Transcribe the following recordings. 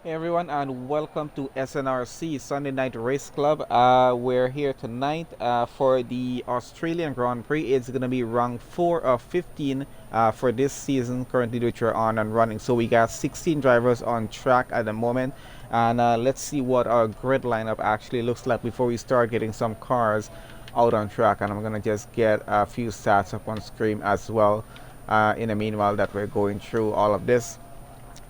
Hey everyone, and welcome to SNRC Sunday Night Race Club. We're here tonight for the Australian Grand Prix. It's going to be round 4 of 15 for this season, currently which we're on and running. So we got 16 drivers on track at the moment. And let's see what our grid lineup actually looks like before we start getting some cars out on track. And I'm going to just get a few stats up on screen as well in the meanwhile that we're going through all of this.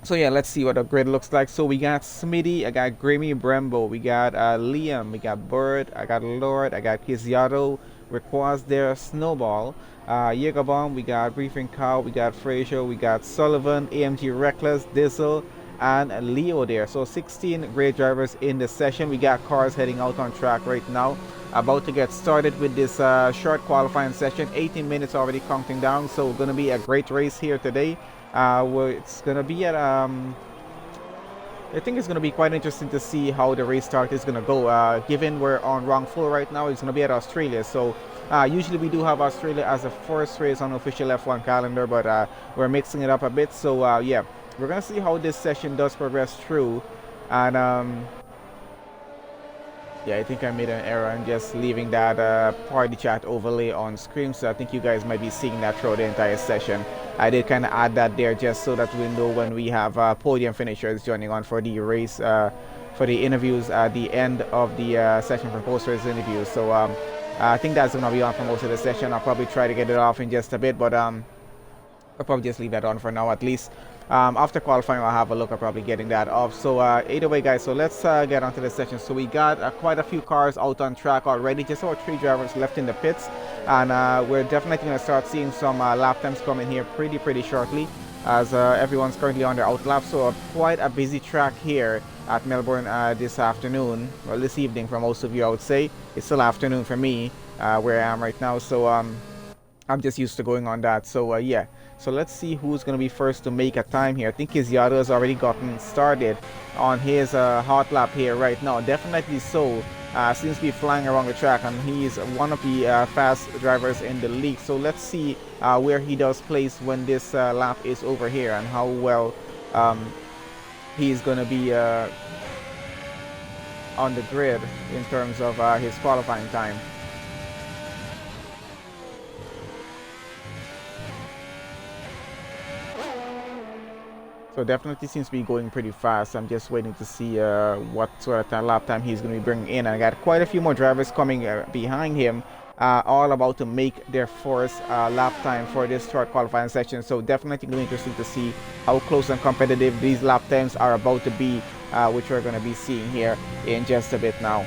So yeah, let's see what the grid looks like. So we got Smitty, I got Grammy Brembo, we got Liam, we got Bird, I got Lord, I got Kizziato, requires there Snowball, Jägerbomb, we got Briefing Cow, we got Frazier, we got Sullivan, AMG Reckless, Diesel, and Leo there. So 16 great drivers in the session. We got cars heading out on track right now. About to get started with this short qualifying session. 18 minutes already counting down. So going to be a great race here today. It's going to be at I think it's going to be quite interesting to see how the race start is going to go. Given we're on round 4 right now, it's going to be at Australia. So usually we do have Australia as the first race on the official F1 calendar, but we're mixing it up a bit. So yeah, we're going to see how this session does progress through. And yeah, I think I made an error in just leaving that party chat overlay on screen. So I think you guys might be seeing that throughout the entire session. I did kind of add that there just so that we know when we have podium finishers joining on for the race, for the interviews at the end of the session for post-race interviews. So I think that's going to be on for most of the session. I'll probably try to get it off in just a bit, but I'll probably just leave that on for now at least. After qualifying, I'll have a look at probably getting that off. So either way, guys, so let's get onto the session. So we got quite a few cars out on track already, just about 3 drivers left in the pits, and we're definitely going to start seeing some lap times coming here pretty shortly, as everyone's currently on their out lap. So quite a busy track here at Melbourne this afternoon, well, this evening for most of you, I would say. It's still afternoon for me where I am right now, so I'm just used to going on that. So yeah, so let's see who's going to be first to make a time here. I think Kizziato has already gotten started on his hot lap here right now. Definitely so. Seems to be flying around the track, and he's one of the fast drivers in the league. So let's see where he does place when this lap is over here, and how well he's going to be on the grid in terms of his qualifying time. So definitely seems to be going pretty fast. I'm just waiting to see what sort of lap time he's going to be bringing in. And I got quite a few more drivers coming behind him, all about to make their first lap time for this short qualifying session. So definitely going to be interesting to see how close and competitive these lap times are about to be, which we're going to be seeing here in just a bit now.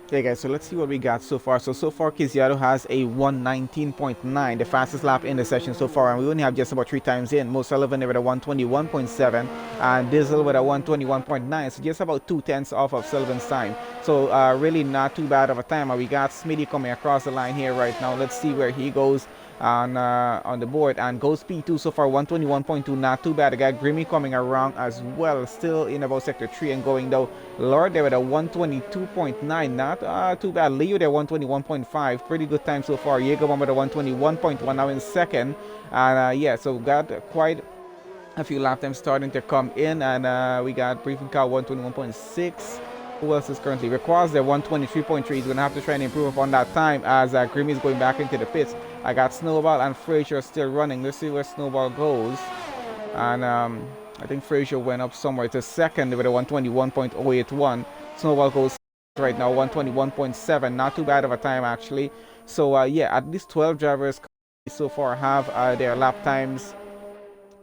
Okay guys, so let's see what we got so far. So far Kizziato has a 119.9, the fastest lap in the session so far, and we only have just about 3 times in. Mo Sullivan with a 121.7 and Diesel with a 121.9, so just about 2/10 off of Sullivan's time. So really not too bad of a time. We got Smitty coming across the line here right now. Let's see where he goes on the board, and goes P2 so far, 121.2, not too bad. I got Grimmy coming around as well, still in about sector 3 and going though. Lord there with a 122.9, not too bad. Leo there 121.5, pretty good time so far. Jägerbomb with a 121.1 now in second, and yeah, so got quite a few lap times starting to come in, and we got Briefing Cow 121.6. Who else is currently requires their 123.3. He's going to have to try and improve upon that time, as Grimmy is going back into the pits. I got Snowball and Frazier still running. Let's see where Snowball goes. And I think Frazier went up somewhere to second with a 121.081. Snowball goes right now 121.7. Not too bad of a time actually. So yeah, at least 12 drivers so far have their lap times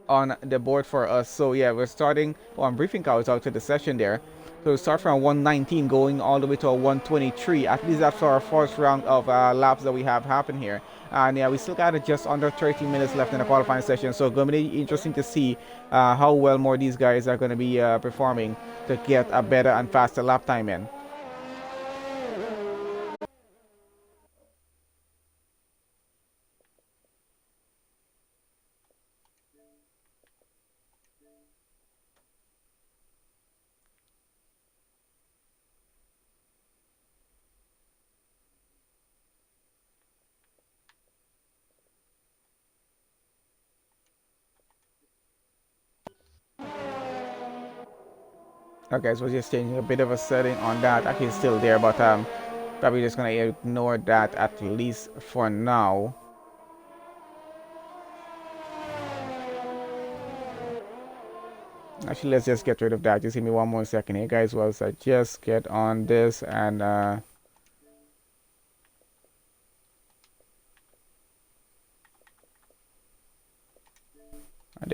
on the board for us. So yeah, we're starting. Oh, I'm briefing cows out to the session there. So we start from 119 going all the way to a 123. At least that's our first round of laps that we have happen here. And yeah, we still got just under 13 minutes left in the qualifying session. So it's going to be interesting to see how well more these guys are going to be performing to get a better and faster lap time in. Okay, so we're just changing a bit of a setting on that. Actually, it's still there, but probably just gonna ignore that at least for now. Actually, let's just get rid of that. Just give me one more second here, guys. Whilst I just get on this and there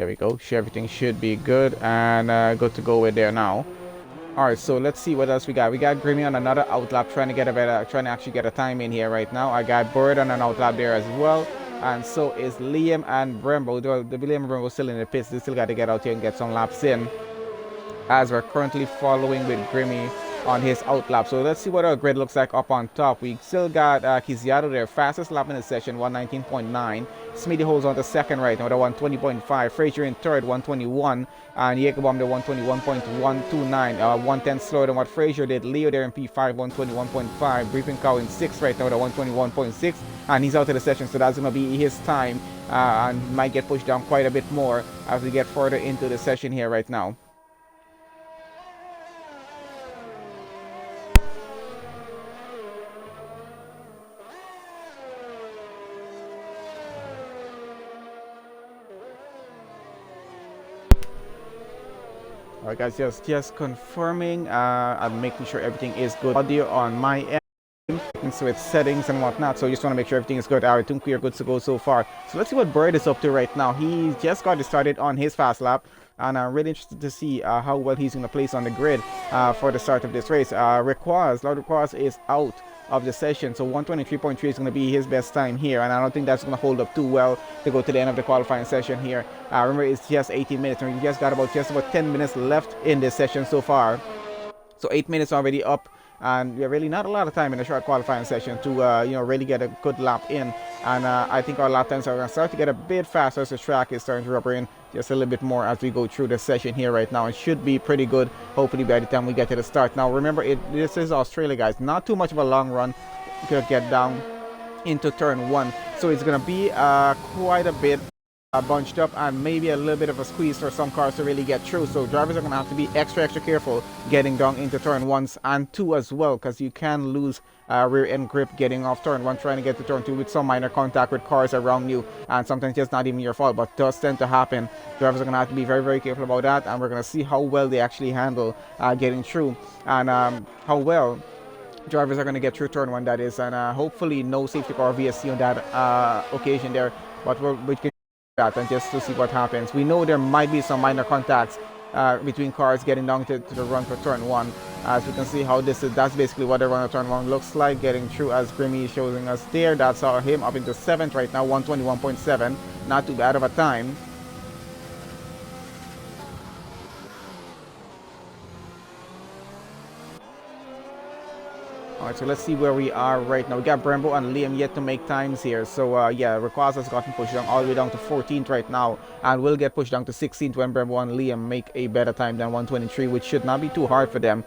we go. Sure, everything should be good and good to go with there now. All right, so let's see what else we got. We got Grimmy on another outlap, trying to actually get a time in here right now. I got Bird on an outlap there as well, and so is Liam and Brembo. The Liam and Brembo still in the pits. They still got to get out here and get some laps in, as we're currently following with Grimmy on his outlap. So let's see what our grid looks like up on top. We still got Kiziato there, fastest lap in the session, 119.9. Smithy holds on to second right now with a 120.5. Frazier in third, 121. And Jacobom the 121.129. 110 slower than what Frazier did. Leo there in P5, 121.5. Briefing Cow in sixth right now with a 121.6. And he's out of the session, so that's going to be his time. And might get pushed down quite a bit more as we get further into the session here right now. Alright guys, just confirming and making sure everything is good. Audio on my end, so with settings and whatnot, so just want to make sure everything is good. I think we are good to go so far. So let's see what Bird is up to right now. He just got started on his fast lap, and I'm really interested to see how well he's going to place on the grid for the start of this race. Loud Requires is out of the session, so 123.3 is going to be his best time here, and I don't think that's going to hold up too well to go to the end of the qualifying session here. Remember, it's just 18 minutes, and we just got about 10 minutes left in this session so far, so 8 minutes already up, and we're really not a lot of time in a short qualifying session to really get a good lap in. And I think our lap times are going to start to get a bit faster as the track is starting to rubber in just a little bit more as we go through the session here right now. It should be pretty good, hopefully, by the time we get to the start. Now, remember, this is Australia, guys. Not too much of a long run to get down into turn one. So it's going to be quite a bit bunched up and maybe a little bit of a squeeze for some cars to really get through. So drivers are going to have to be extra careful getting down into turn ones and two as well, because you can lose rear end grip getting off turn one, trying to get to turn two with some minor contact with cars around you, and sometimes just not even your fault, but does tend to happen. Drivers are going to have to be very careful about that, and we're going to see how well they actually handle getting through, and how well drivers are going to get through turn one, that is, and hopefully no safety car VSC on that occasion there, but we can that and just to see what happens. We know there might be some minor contacts between cars getting down to the run for turn one. As we can see how that's basically what the run of turn one looks like, getting through as Grimmy is showing us there. That's him up into seventh right now, 121.7, not too bad of a time. Alright, so let's see where we are right now. We got Brembo and Liam yet to make times here. So yeah, Requaz has gotten pushed down all the way down to 14th right now, and will get pushed down to 16th when Brembo and Liam make a better time than 123, which should not be too hard for them,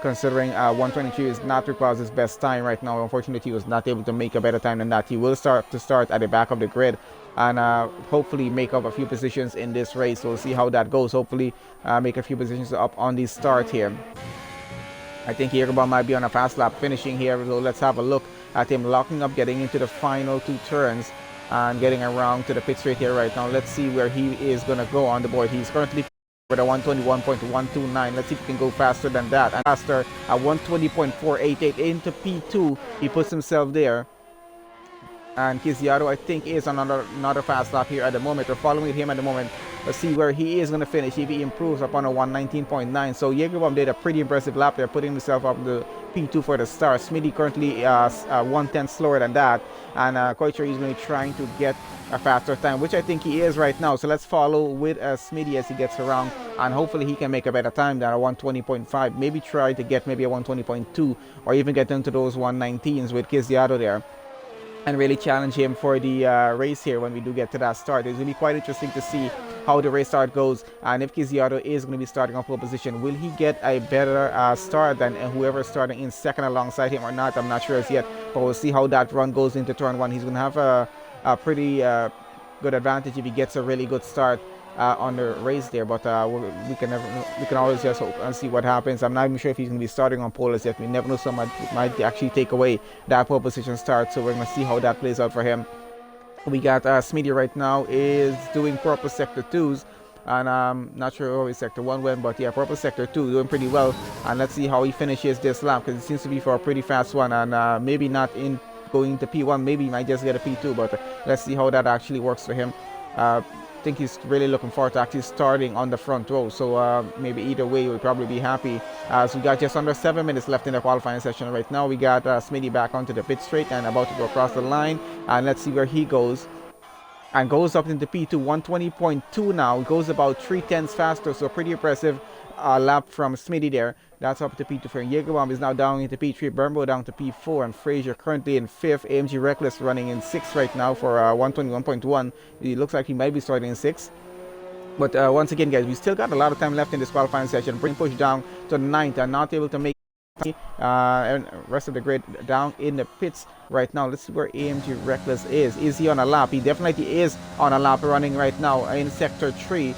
considering 123 is not Requaz's best time right now. Unfortunately, he was not able to make a better time than that. He will start at the back of the grid and hopefully make up a few positions in this race. We'll see how that goes. Hopefully make a few positions up on the start here. I think Yerba might be on a fast lap finishing here, so let's have a look at him locking up, getting into the final two turns and getting around to the pit straight here right now. Let's see where he is going to go on the board. He's currently with a 121.129. Let's see if he can go faster than that, and faster at 120.488 into P2. He puts himself there. And Kiziato, I think, is on another fast lap here at the moment. We're following him at the moment. Let's see where he is going to finish if he improves upon a 119.9. So Jagerbomb did a pretty impressive lap there, putting himself up the P2 for the start. Smitty currently 1/10 slower than that, and quite sure he's going to be trying to get a faster time, which I think he is right now. So let's follow with Smitty as he gets around, and hopefully he can make a better time than a 120.5. Maybe try to get maybe a 120.2, or even get into those 119s with Kiziato there, and really challenge him for the race here when we do get to that start. It's going to be quite interesting to see how the race start goes, and if Kiziato is going to be starting on pole position, will he get a better start than whoever's starting in second alongside him or not? I'm not sure as yet, but we'll see how that run goes into turn one. He's going to have a pretty good advantage if he gets a really good start on the race there, but we can always just hope and see what happens. I'm not even sure if he's going to be starting on pole as yet. We never know, someone might actually take away that pole position start, so we're going to see how that plays out for him. We got Smitty right now is doing purple sector 2s, and I'm not sure how his sector 1 went, but yeah, purple sector 2 doing pretty well, and let's see how he finishes this lap, because it seems to be for a pretty fast one, and maybe not in going to P1, maybe he might just get a P2, but let's see how that actually works for him. I think he's really looking forward to actually starting on the front row, so maybe either way we'll probably be happy. So we got just under 7 minutes left in the qualifying session right now. We got Smitty back onto the pit straight and about to go across the line, and let's see where he goes, and goes up into P2, 120.2 now. It goes about 3/10 faster, so pretty impressive lap from Smitty there. That's up to P2 for Jagerbomb is now down into P3, Burnbo down to P4, and Frazier currently in 5th. AMG Reckless running in 6th right now for 121.1. It looks like he might be starting in 6th. But once again, guys, we still got a lot of time left in this qualifying session. Bring push down to 9th and not able to make and rest of the grid down in the pits right now. Let's see where AMG Reckless is. Is he on a lap? He definitely is on a lap running right now in sector 3.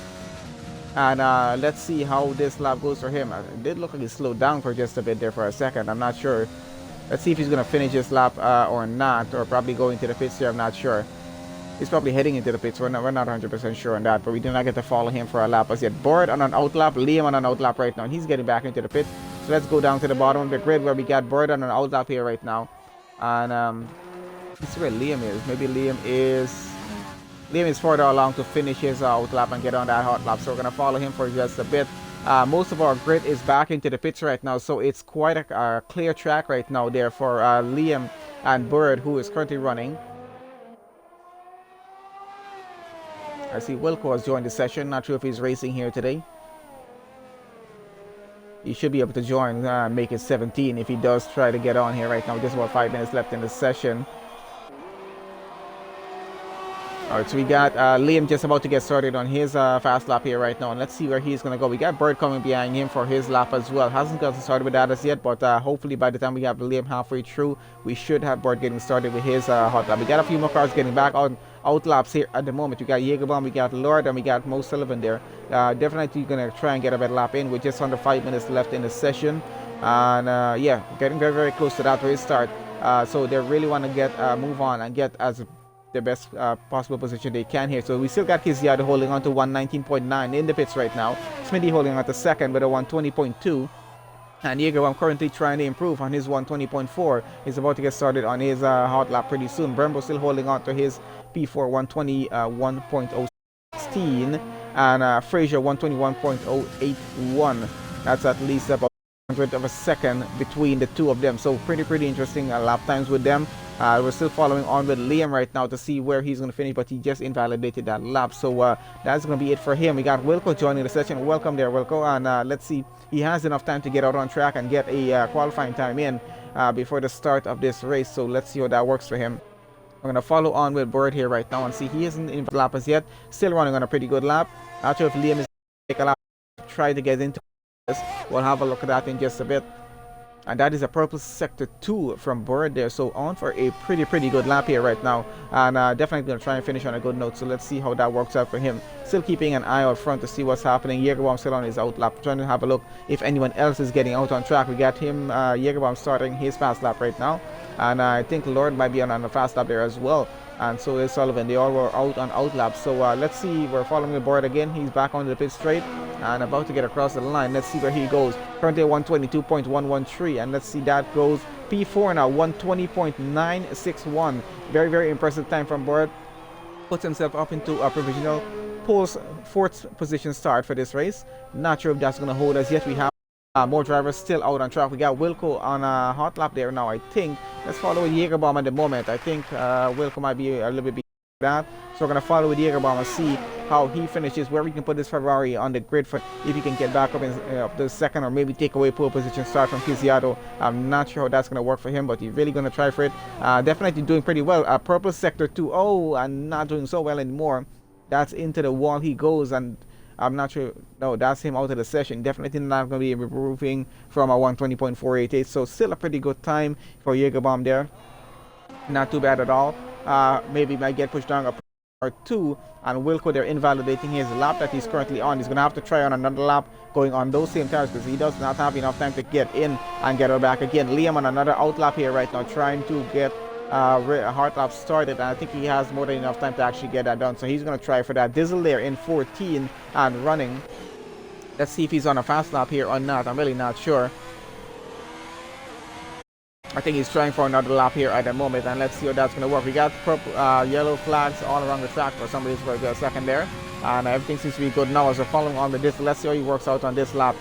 And let's see how this lap goes for him. It did look like he slowed down for just a bit there for a second. I'm not sure. Let's see if he's going to finish this lap or not, or probably go into the pits here. I'm not sure. He's probably heading into the pits. We're not 100% sure on that, but we do not get to follow him for a lap as yet. Board on an outlap, Liam on an outlap right now, and he's getting back into the pits. So let's go down to the bottom of the grid where we got Board on an outlap here right now. And let's see where Liam is. Maybe Liam is further along to finish his outlap and get on that hot lap, so we're going to follow him for just a bit. Most of our grid is back into the pits right now, so it's quite a clear track right now there for Liam and Bird, who is currently running. I see Wilco has joined the session. Not sure if he's racing here today. He should be able to join, make it 17 if he does try to get on here right now. Just about 5 minutes left in the session. Alright, so we got Liam just about to get started on his fast lap here right now, and let's see where he's going to go. We got Bird coming behind him for his lap as well. Hasn't gotten started with that as yet, but hopefully by the time we have Liam halfway through, we should have Bird getting started with his hot lap. We got a few more cars getting back on out laps here at the moment. We got Jagerbomb, we got Lord, and we got Mo Sullivan there. Definitely going to try and get a better lap in with just under 5 minutes left in the session. And yeah, getting very, very close to that race start. So they really want to get move on and get as the best possible position they can here. So we still got Kiziato holding on to 119.9 in the pits right now. Smitty holding on to second with a 120.2. And Jagerbomb currently trying to improve on his 120.4. He's about to get started on his hot lap pretty soon. Brembo still holding on to his P4 121.016. And Frazier 121.081. That's at least about 100th of a second between the two of them. So pretty interesting lap times with them. We're still following on with Liam right now to see where he's going to finish, but he just invalidated that lap. So that's going to be it for him. We got Wilco joining the session. Welcome there, Wilco. And let's see, he has enough time to get out on track and get a qualifying time in before the start of this race. So let's see how that works for him. I'm going to follow on with Bird here right now and see he isn't in the lap as yet. Still running on a pretty good lap. Not sure if Liam is going to take a lap, try to get into this. We'll have a look at that in just a bit. And that is a purple sector 2 from Bird there. So on for a pretty good lap here right now. And definitely going to try and finish on a good note. So let's see how that works out for him. Still keeping an eye out front to see what's happening. Jagerbomb still on his out lap. Trying to have a look if anyone else is getting out on track. We got him, Jagerbomb, starting his fast lap right now. And I think Lord might be on a fast lap there as well. And so is Sullivan. They all were out on out laps. So let's see. We're following the board again. He's back on the pit straight and about to get across the line. Let's see where he goes. Currently 122.113. And let's see that goes P4 now, 120.961. Very impressive time from Board. Puts himself up into a provisional fourth position start for this race. Not sure if that's going to hold us yet. We have more drivers still out on track. We got Wilco on a hot lap there now, I think. Let's follow with Jägerbomb at the moment. I think Wilco might be a little bit behind that. So we're going to follow with Jägerbomb and see how he finishes, where we can put this Ferrari on the grid for if he can get back up in the second or maybe take away pole position start from Kisiato. I'm not sure how that's going to work for him, but he's really going to try for it. Definitely doing pretty well. Purple sector 2. Oh, and not doing so well anymore. That's into the wall he goes, and I'm not sure. No, that's him out of the session. Definitely not going to be improving from a 120.488. So still a pretty good time for Jägerbomb there. Not too bad at all. Maybe might get pushed down a or two, and Wilco they're invalidating his lap that he's currently on. He's going to have to try on another lap going on those same tires because he does not have enough time to get in and get her back again. Liam on another out lap here right now, trying to get a hard lap started, and I think he has more than enough time to actually get that done, so he's going to try for that. Diesel there in 14 and running. Let's see if he's on a fast lap here or not. I'm really not sure. I think he's trying for another lap here at the moment, and let's see how that's going to work. We got purple, yellow flags all around the track for somebody for a second there, and everything seems to be good now as we're following on the disc. Let's see how he works out on this lap.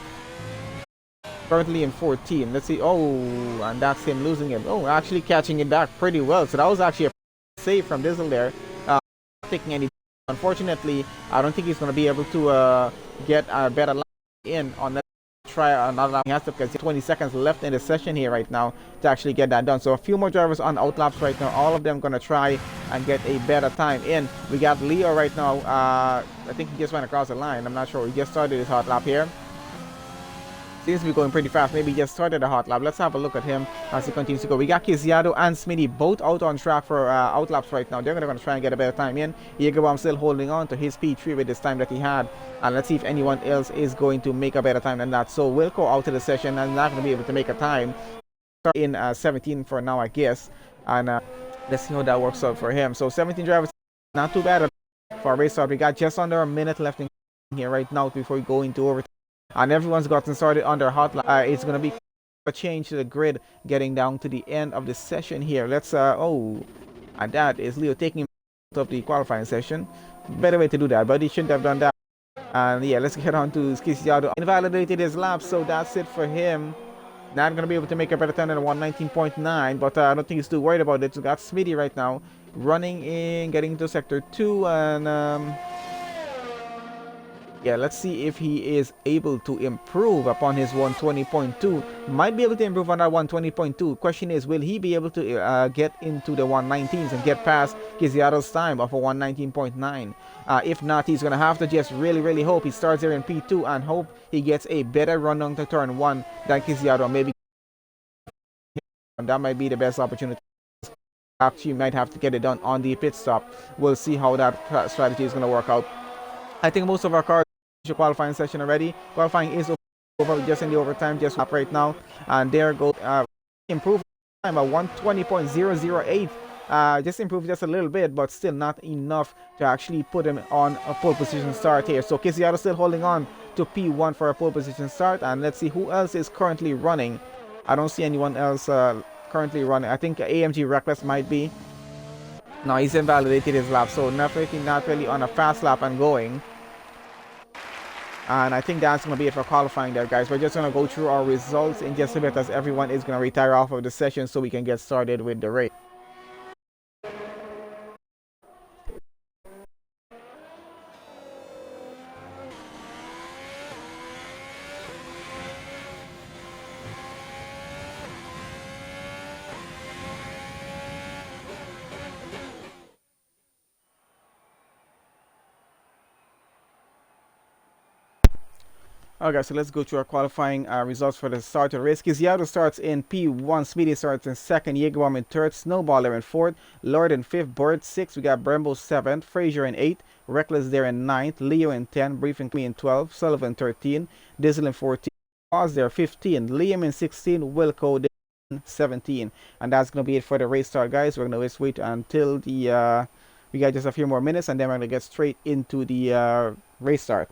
Currently in 14. Let's see. Oh, and that's him losing it. Oh, actually catching it back pretty well. So that was actually a save from Diesel there. Taking any. Unfortunately, I don't think he's going to be able to get a better lap in on that. Try another lap. He has to, because 20 seconds left in the session here right now to actually get that done. So a few more drivers on out laps right now. All of them going to try and get a better time in. We got Leo right now. I think he just went across the line. I'm not sure. He just started his hot lap here. Seems to be going pretty fast. Maybe he just started a hot lap. Let's have a look at him as he continues to go. We got Kisiato and Smitty both out on track for out laps right now. They're going to try and get a better time in. Jägerbomb still holding on to his P3 with this time that he had. And let's see if anyone else is going to make a better time than that. So Wilco out of the session and not going to be able to make a time. In 17 for now, I guess. And let's see how that works out for him. So 17 drivers, not too bad for a race start. We got just under a minute left in here right now before we go into overtime. And everyone's gotten started on their hot lap. It's going to be a change to the grid getting down to the end of the session here. Let's, and that is Leo taking him out of the qualifying session. Better way to do that, but he shouldn't have done that. And yeah, let's get on to Kisiato. Invalidated his lap, so that's it for him. Not going to be able to make a better time than 119.9, but I don't think he's too worried about it. We got Smitty right now running in, getting into sector 2, and yeah, let's see if he is able to improve upon his 120.2. Might be able to improve on that 120.2. Question is, will he be able to get into the 119s and get past Kisiato's time of a 119.9? If not, he's going to have to just really hope he starts there in P2 and hope he gets a better run on to turn 1 than Kisiato. Maybe that might be the best opportunity. Actually, you might have to get it done on the pit stop. We'll see how that strategy is going to work out. I think most of our cars qualifying session already. Qualifying is over, just in the overtime, just up right now, and there go improve time at 120.008. Just improved just a little bit, but still not enough to actually put him on a pole position start here. So Kisiato still holding on to P1 for a pole position start, and let's see who else is currently running. I don't see anyone else currently running. I think AMG Reckless might be. No, he's invalidated his lap, so not really on a fast lap and going. And I think that's going to be it for qualifying there, guys. We're just going to go through our results in just a bit as everyone is going to retire off of the session so we can get started with the race. Okay, so let's go through our qualifying results for the start of the race. Kisiato starts in P1, Speedy starts in 2nd, Jägerbomb in 3rd, Snowballer in 4th, Lord in 5th, Bird 6th, we got Brembo 7th, Frazier in 8th, Reckless there in 9th, Leo in 10th, Briefing Me in 12th, Sullivan 13, Diesel in 14th, Pause there 15, Liam in 16, Wilco in 17. And that's going to be it for the race start, guys. We're going to just wait until the we got just a few more minutes, and then we're going to get straight into the race start.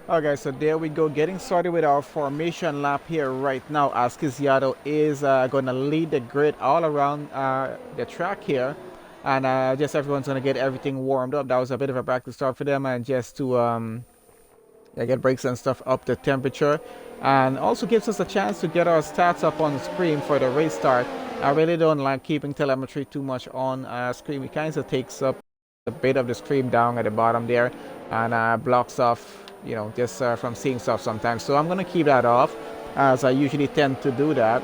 Okay, so there we go, getting started with our formation lap here right now as Kiziato is going to lead the grid all around the track here. And just everyone's going to get everything warmed up. That was a bit of a practice start for them, and just to get brakes and stuff up to temperature. And also gives us a chance to get our stats up on screen for the race start. I really don't like keeping telemetry too much on screen. It kind of takes up a bit of the screen down at the bottom there, and blocks off, just from seeing stuff sometimes. So I'm going to keep that off, as I usually tend to do that.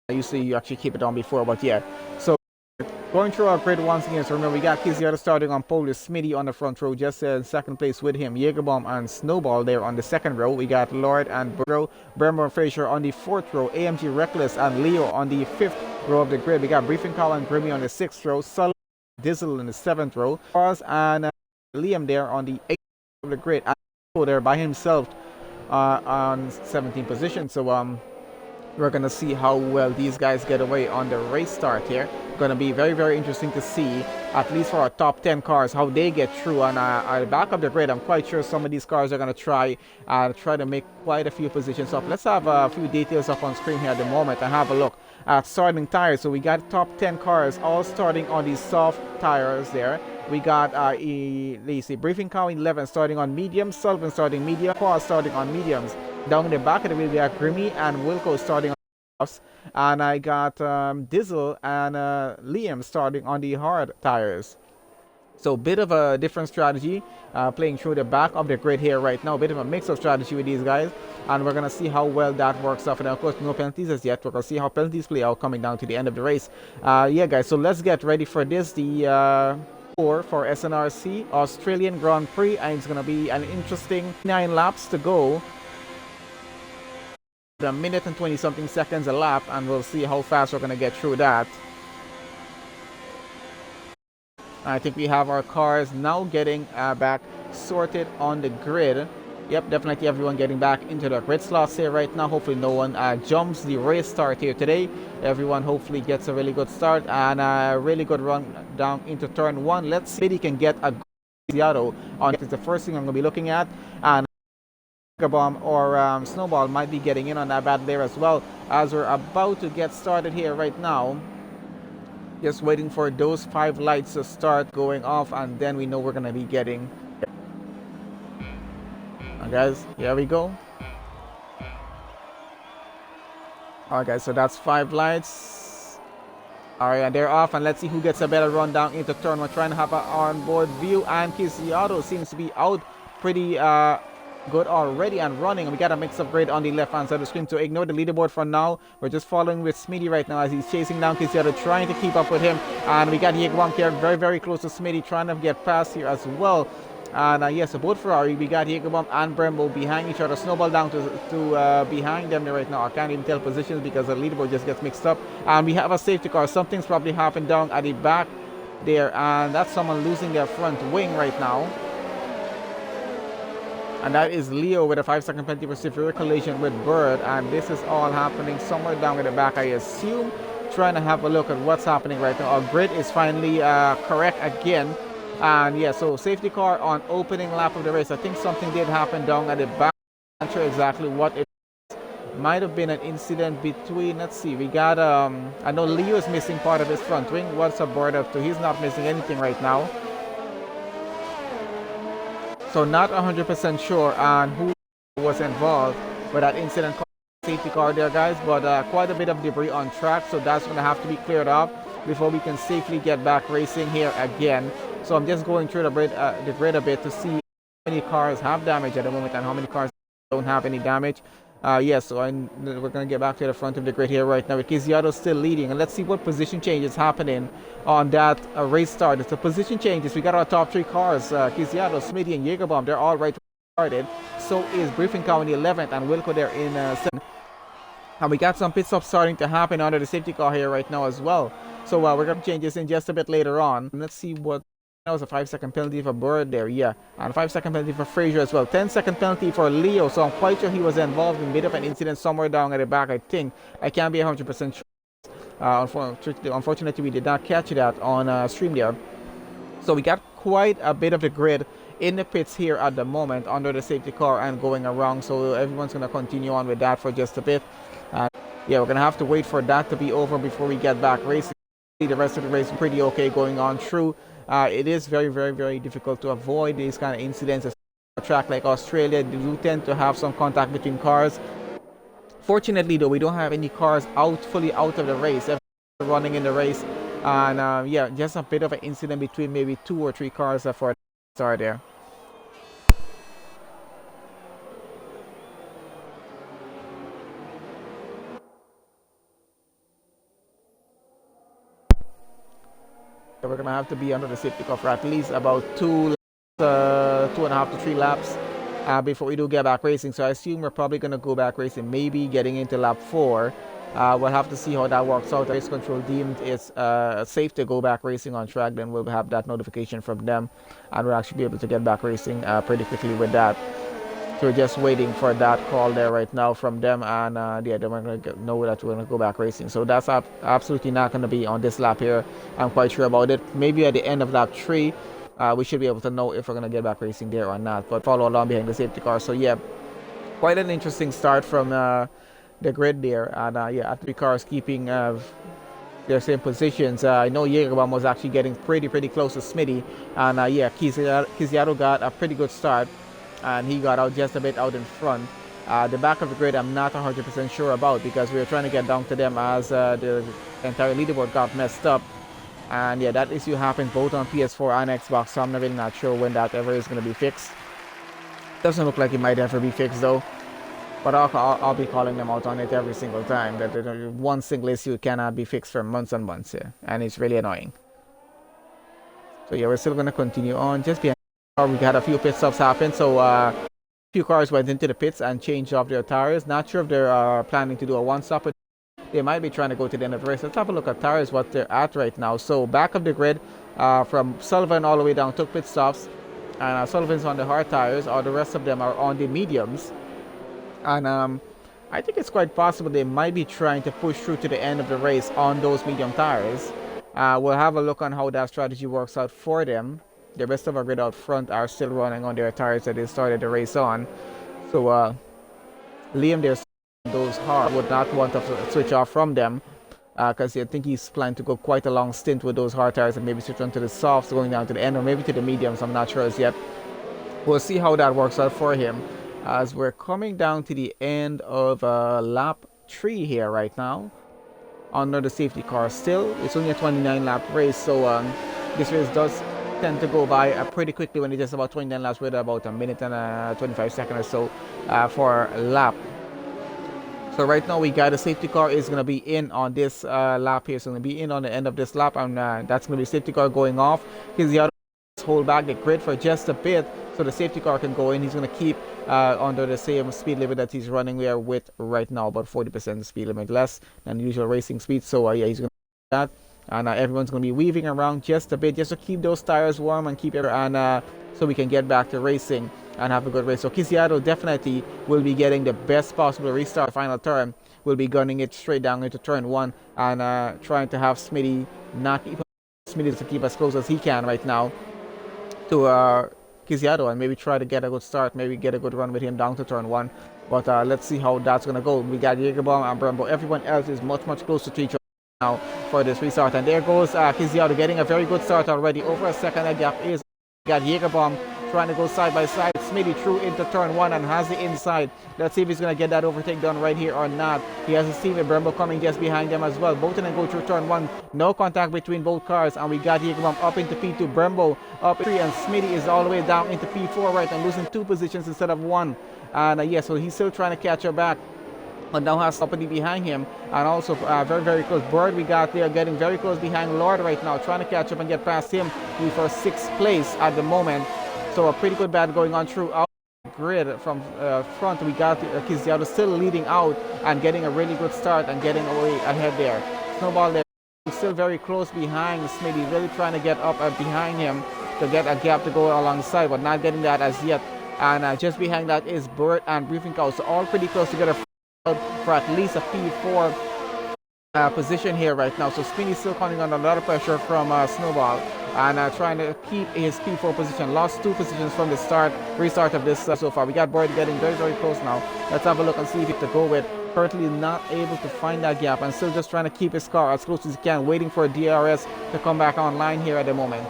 I usually actually keep it on before, but yeah. So going through our grid once again, so remember we got Kiziato starting on pole with Smitty on the front row, just in second place with him, Jägerbomb and Snowball there on the second row. We got Lord and Burrow, Brembo and Fraser on the fourth row, AMG Reckless and Leo on the fifth row of the grid. We got Briefing Cow and Grimmy on the sixth row, Sully, Dizzle in the seventh row, Charles and Liam there on the eighth row of the grid, and there by himself on 17th position. So we're going to see how well these guys get away on the race start here. Going to be very, very interesting to see, at least for our top 10 cars, how they get through. And at the back of the grid, I'm quite sure some of these cars are going to try to make quite a few positions up. Let's have a few details up on screen here at the moment and have a look at starting tires. So we got top 10 cars all starting on these soft tires there. We got let's see, Briefing Cow 11 starting on mediums, Sullivan starting medium, Quad starting on mediums. Down in the back of the wheel, we got Grimmy and Wilco starting on softs, and I got Dizzle and Liam starting on the hard tires. So a bit of a different strategy, playing through the back of the grid here right now. A bit of a mix of strategy with these guys, and we're going to see how well that works out. And of course, no penalties as yet. We're going to see how penalties play out coming down to the end of the race. Yeah, guys, so let's get ready for this. The for SNRC Australian Grand Prix, and it's going to be an interesting 9 laps to go. A minute and 20 something seconds a lap, and we'll see how fast we're going to get through that. I think we have our cars now getting back sorted on the grid. Yep, definitely everyone getting back into the grid slots here right now. Hopefully no one jumps the race start here today. Everyone hopefully gets a really good start and a really good run down into turn 1. Let's see if he can get a good Seattle on. It's the first thing I'm going to be looking at, and Bomb or Snowball might be getting in on that battle there as well, as we're about to get started here right now. Just waiting for those 5 lights to start going off, and then we know we're going to be getting. Guys, here we go. Alright guys, so that's 5 lights. Alright, and they're off, and let's see who gets a better run down into turn 1. Trying to have an onboard view, and Kiziato seems to be out pretty good already and running. And we got a mix of grid on the left hand side of the screen, so ignore the leaderboard for now. We're just following with Smitty right now as he's chasing down Kiziato, trying to keep up with him. And we got Jägerbomb here very, very close to Smitty, trying to get past here as well. And yes, so both Ferrari, we got Jägerbomb and Brembo behind each other. Snowball down to behind them right now. I can't even tell positions because the leaderboard just gets mixed up. And we have a safety car. Something's probably happened down at the back there, and that's someone losing their front wing right now. And that is Leo with a 5-second penalty for severe collision with Bird. And this is all happening somewhere down at the back, I assume. Trying to have a look at what's happening right now. Our grid is finally correct again. And yeah, so safety car on opening lap of the race. I think something did happen down at the back. I'm not sure exactly what it is. Might have been an incident between, let's see, we got, I know Leo is missing part of his front wing. What's a Bird up to? He's not missing anything right now. So not 100% sure on who was involved with that incident. Safety car there, guys, but quite a bit of debris on track, so that's going to have to be cleared off before we can safely get back racing here again. So I'm just going through the grid a bit to see how many cars have damage at the moment and how many cars don't have any damage. Yes, so we're going to get back to the front of the grid here right now with Kiziato still leading. And let's see what position change is happening on that race start. It's the position changes. We got our top 3 cars, Kiziato, Smitty, and Jägerbomb. They're all right started. So is Briefing Cow in the 11th, and Wilco there in 7th. And we got some pit stops starting to happen under the safety car here right now as well. So we're going to change this in just a bit later on. Let's see what. That was a 5-second penalty for Bird there, yeah. And 5-second penalty for Fraser as well. 10-second penalty for Leo. So I'm quite sure he was involved in a bit of an incident somewhere down at the back, I think. I can't be 100% sure. Unfortunately, we did not catch that on stream there. So we got quite a bit of the grid in the pits here at the moment under the safety car and going around. So everyone's going to continue on with that for just a bit. Yeah, we're going to have to wait for that to be over before we get back racing. The rest of the race is pretty okay going on through. It is very, very, very difficult to avoid these kind of incidents. A track like Australia, they do tend to have some contact between cars. Fortunately, though, we don't have any cars fully out of the race. Everyone's running in the race. And yeah, just a bit of an incident between maybe 2 or 3 cars for the start there. So we're gonna have to be under the safety car for at least about 2.5 to 3 laps before we do get back racing. So I assume we're probably gonna go back racing, maybe getting into lap 4. We'll have to see how that works out. Race control deemed it's safe to go back racing on track, then we'll have that notification from them, and we'll actually be able to get back racing pretty quickly with that. So we're just waiting for that call there right now from them, and yeah, then we're going to know that we're going to go back racing. So that's absolutely not going to be on this lap here. I'm quite sure about it. Maybe at the end of lap 3, we should be able to know if we're going to get back racing there or not. But follow along behind the safety car. So yeah, quite an interesting start from the grid there. And yeah, 3 cars keeping their same positions. I know Jägerbomb was actually getting pretty close to Smitty. And yeah, Kiziato got a pretty good start, and he got out just a bit out in front. The back of the grid I'm not 100% sure about, because we were trying to get down to them as the entire leaderboard got messed up. And yeah, that issue happened both on PS4 and Xbox, so I'm really not sure when that ever is going to be fixed. Doesn't look like it might ever be fixed though, but I'll be calling them out on it every single time, that one single issue cannot be fixed for months and months here, and it's really annoying. So yeah, we're still going to continue on just behind. We had a few pit stops happen, so a few cars went into the pits and changed off their tires. Not sure if they're planning to do a one-stop. They might be trying to go to the end of the race. Let's have a look at tires, what they're at right now. So back of the grid, from Sullivan all the way down, took pit stops, and Sullivan's on the hard tires, or the rest of them are on the mediums. And I think it's quite possible they might be trying to push through to the end of the race on those medium tires. We'll have a look on how that strategy works out for them. The rest of our grid out front are still running on their tires that they started the race on. So Liam there, those hard, would not want to switch off from them, because I think he's planning to go quite a long stint with those hard tires and maybe switch onto the softs going down to the end, or maybe to the mediums. I'm not sure as yet. We'll see how that works out for him as we're coming down to the end of lap 3 here right now under the safety car. Still, it's only a 29 lap race, so this race does tend to go by pretty quickly when it's just about 29 laps, with about a minute and 25 seconds or so for a lap. So right now we got the safety car is going to be in on this lap here, so going to be in on the end of this lap, and that's going to be safety car going off. He's the other hold back the grid for just a bit so the safety car can go in. He's going to keep under the same speed limit that he's running there with right now, about 40% speed limit less than the usual racing speed. So yeah, he's going to do that. And everyone's going to be weaving around just a bit, just to keep those tires warm and keep it, and so we can get back to racing and have a good race. So Kiziato definitely will be getting the best possible restart. Final turn will be gunning it straight down into turn 1, and trying to have Smitty not keep Smitty to keep as close as he can right now to Kiziato, and maybe try to get a good start, maybe get a good run with him down to turn 1. But let's see how that's going to go. We got Jägerbomb and Brembo. Everyone else is much closer to each other now for this restart, and there goes Kiziato getting a very good start already. Over a second that gap is got Jägerbomb trying to go side by side. Smitty through into turn 1 and has the inside. Let's see if he's going to get that overtake done right here or not. He has a Steven Brembo coming just behind them as well. Both of them go through turn 1. No contact between both cars, and we got Jägerbomb up into P2. Brembo up 3, and Smitty is all the way down into P4 right, and losing 2 positions instead of 1. And yeah, so he's still trying to catch her back, but now has somebody behind him, and also very close. Bird we got there getting very close behind Lord right now, trying to catch up and get past him. He's for 6th place at the moment, so a pretty good battle going on throughout the grid. From front we got Kiziato still leading out and getting a really good start and getting away ahead there. Snowball there still very close behind Smitty, really trying to get up behind him to get a gap to go alongside, but not getting that as yet. And just behind that is Bird and Briefing Cow, so all pretty close together for at least a P4 position here right now. So Smitty's still coming under a lot of pressure from Snowball, and trying to keep his P4 position. Lost 2 positions from the restart of this so far. We got Boyd getting very, very close now. Let's have a look and see if he to go with. Currently not able to find that gap and still just trying to keep his car as close as he can, waiting for a DRS to come back online here at the moment.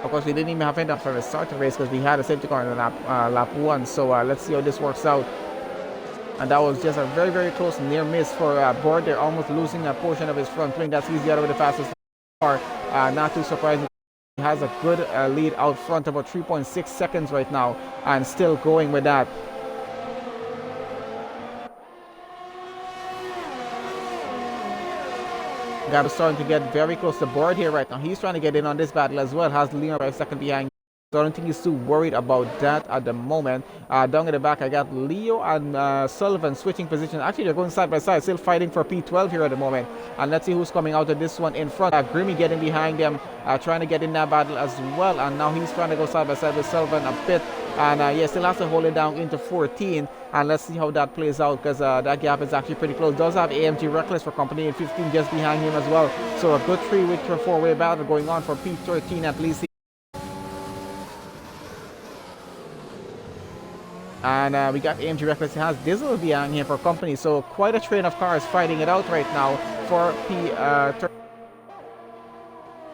Of course, we didn't even have enough for the start of the race because we had a safety car in lap 1. So let's see how this works out. And that was just a very, very close near miss for Boyd. They're almost losing a portion of his front wing. That's easy out of the fastest car. Not too surprising. He has a good lead out front, about 3.6 seconds right now, and still going with that. Gab is starting to get very close to Boyd here right now. He's trying to get in on this battle as well. Has Leon right second behind. So I don't think he's too worried about that at the moment. Down in the back, I got Leo and Sullivan switching positions. Actually, they're going side by side, still fighting for P12 here at the moment. And let's see who's coming out of this one in front. Grimmy getting behind them, trying to get in that battle as well. And now he's trying to go side by side with Sullivan a bit. And yeah, still has to hold it down into 14. And let's see how that plays out, because that gap is actually pretty close. Does have AMG Reckless for company in 15 just behind him as well. So a good 4-way battle going on for P13 at least. And we got AMG Reckless. It has Diesel behind him for company. So quite a train of cars fighting it out right now for P13.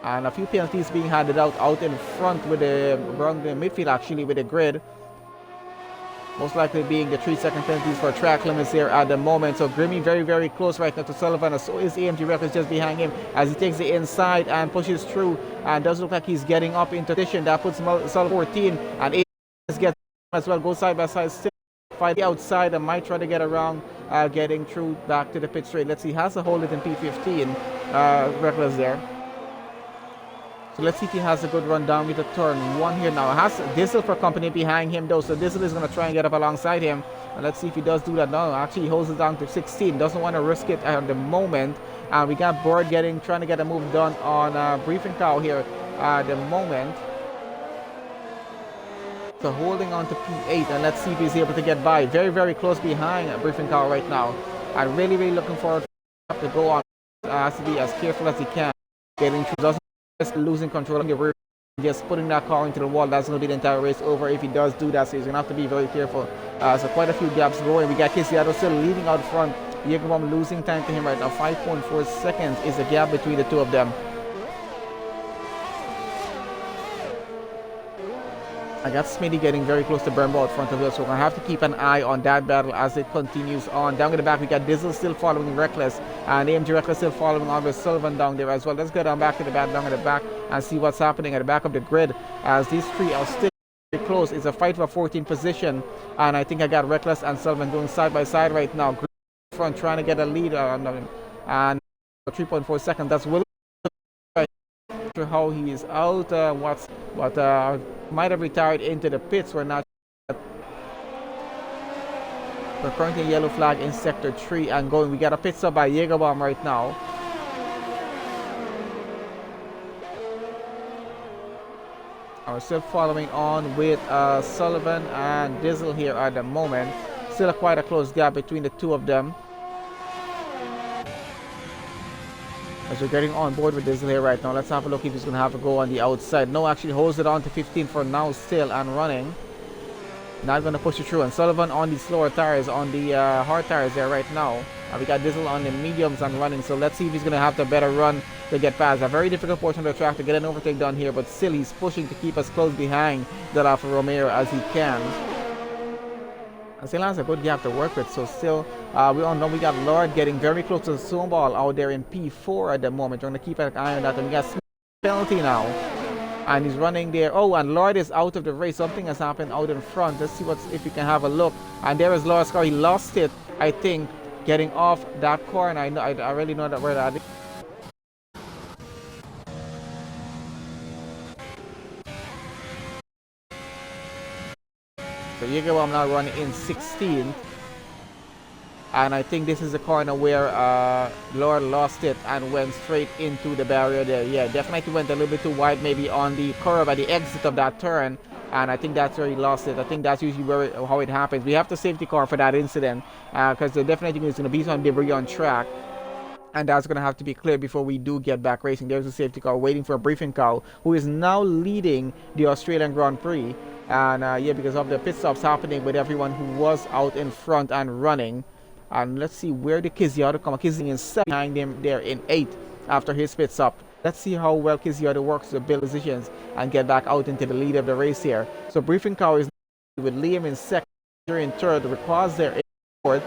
And a few penalties being handed out in front with around the midfield actually with the grid. Most likely being the 3-second penalties for track limits here at the moment. So Grimmy very, very close right now to Sullivan. And so is AMG Reckless just behind him as he takes the inside and pushes through. And does look like he's getting up into position. That puts Sullivan 14. And AMG gets as well, go side by side, still fight the outside and might try to get around getting through back to the pit straight. Let's see, has to hold it in P15, Reckless there. So let's see if he has a good run down with the turn 1 here now. Has Diesel for company behind him though, so Diesel is going to try and get up alongside him. And let's see if he does do that now. Actually, he holds it down to 16, doesn't want to risk it at the moment. And we got Boyd trying to get a move done on Briefing Cow here at the moment. So holding on to P8, and let's see if he's able to get by. Very, very close behind a Briefing Car right now. I'm really, really looking forward to go on. Has to be as careful as he can. Getting through, doesn't just losing control of the rear, just putting that car into the wall. That's going to be the entire race over if he does do that. So he's going to have to be very careful. So quite a few gaps going. We got Kisiado still leading out front. Yegobom losing time to him right now. 5.4 seconds is the gap between the two of them. I got Smitty getting very close to Burnbow out front of us, so we're going to have to keep an eye on that battle as it continues on. Down in the back, we got Diesel still following Reckless, and AMG Reckless still following on with Sullivan down there as well. Let's get on back to the battle down in the back and see what's happening at the back of the grid, as these three are still very close. It's a fight for 14th position, and I think I got Reckless and Sullivan going side by side right now. Front trying to get a lead on them, and 3.4 seconds. That's Will. How he is out, might have retired into the pits. We're not. We're currently yellow flag in sector 3 and going. We got a pit stop by Jägerbomb right now. We're still following on with Sullivan and Diesel here at the moment. Still quite a close gap between the two of them. As we're getting on board with Diesel here right now, let's have a look if he's going to have to go on the outside. No, actually holds it on to 15 for now still and running. Not going to push it through. And Sullivan on the slower tires, on the hard tires there right now. We got Diesel on the mediums and running, so let's see if he's going to have the better run to get past. A very difficult portion of the track to get an overtake done here, but still he's pushing to keep us close behind the Alfa Romeo as he can. And still has a good gap to work with, so still we all know we got Lord getting very close to the snowball out there in P4 at the moment. We're going to keep an eye on that. And we got Smith penalty now, and he's running there. Oh, and Lord is out of the race. Something has happened out in front. Let's see if we can have a look. And there is Lord's car. He lost it, I think, getting off that corner. I really know that where that is. So Jägerbomb now running in 16th, and I think this is a corner where Lord lost it and went straight into the barrier there. Yeah, definitely went a little bit too wide maybe on the curve at the exit of that turn, and I think that's where he lost it. I think that's usually how it happens. We have the safety car for that incident because the definitely is going to be some debris on track. and that's going to have to be clear before we do get back racing. There's a safety car waiting for a briefing car, who is now leading the Australian Grand Prix. And yeah, because of the pit stops happening with everyone who was out in front and running. And let's see where the Kizziato come. Kizziato in 7 behind him there in 8 after his pit stop. Let's see how well Kizziato works to build positions and get back out into the lead of the race here. So briefing car is with Liam in 2nd, in 3rd, Requaz there in 4th,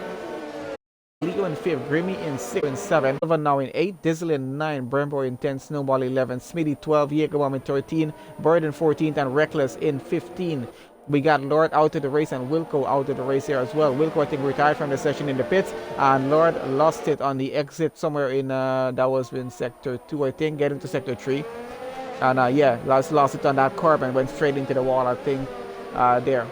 Leo in 5th, Grimmy in 6th and 7th, Sullivan now in 8th, Dizzle in 9th, Brembo in 10th, Snowball 11th, Smitty 12th, Jägerbomb in 13th, Bird in 14th, and Reckless in 15th. We got Lord out of the race and Wilco out of the race here as well. Wilco, I think, retired from the session in the pits, and Lord lost it on the exit somewhere in, that was in Sector 2, I think, getting to Sector 3. And yeah, lost it on that curb and went straight into the wall, I think, there.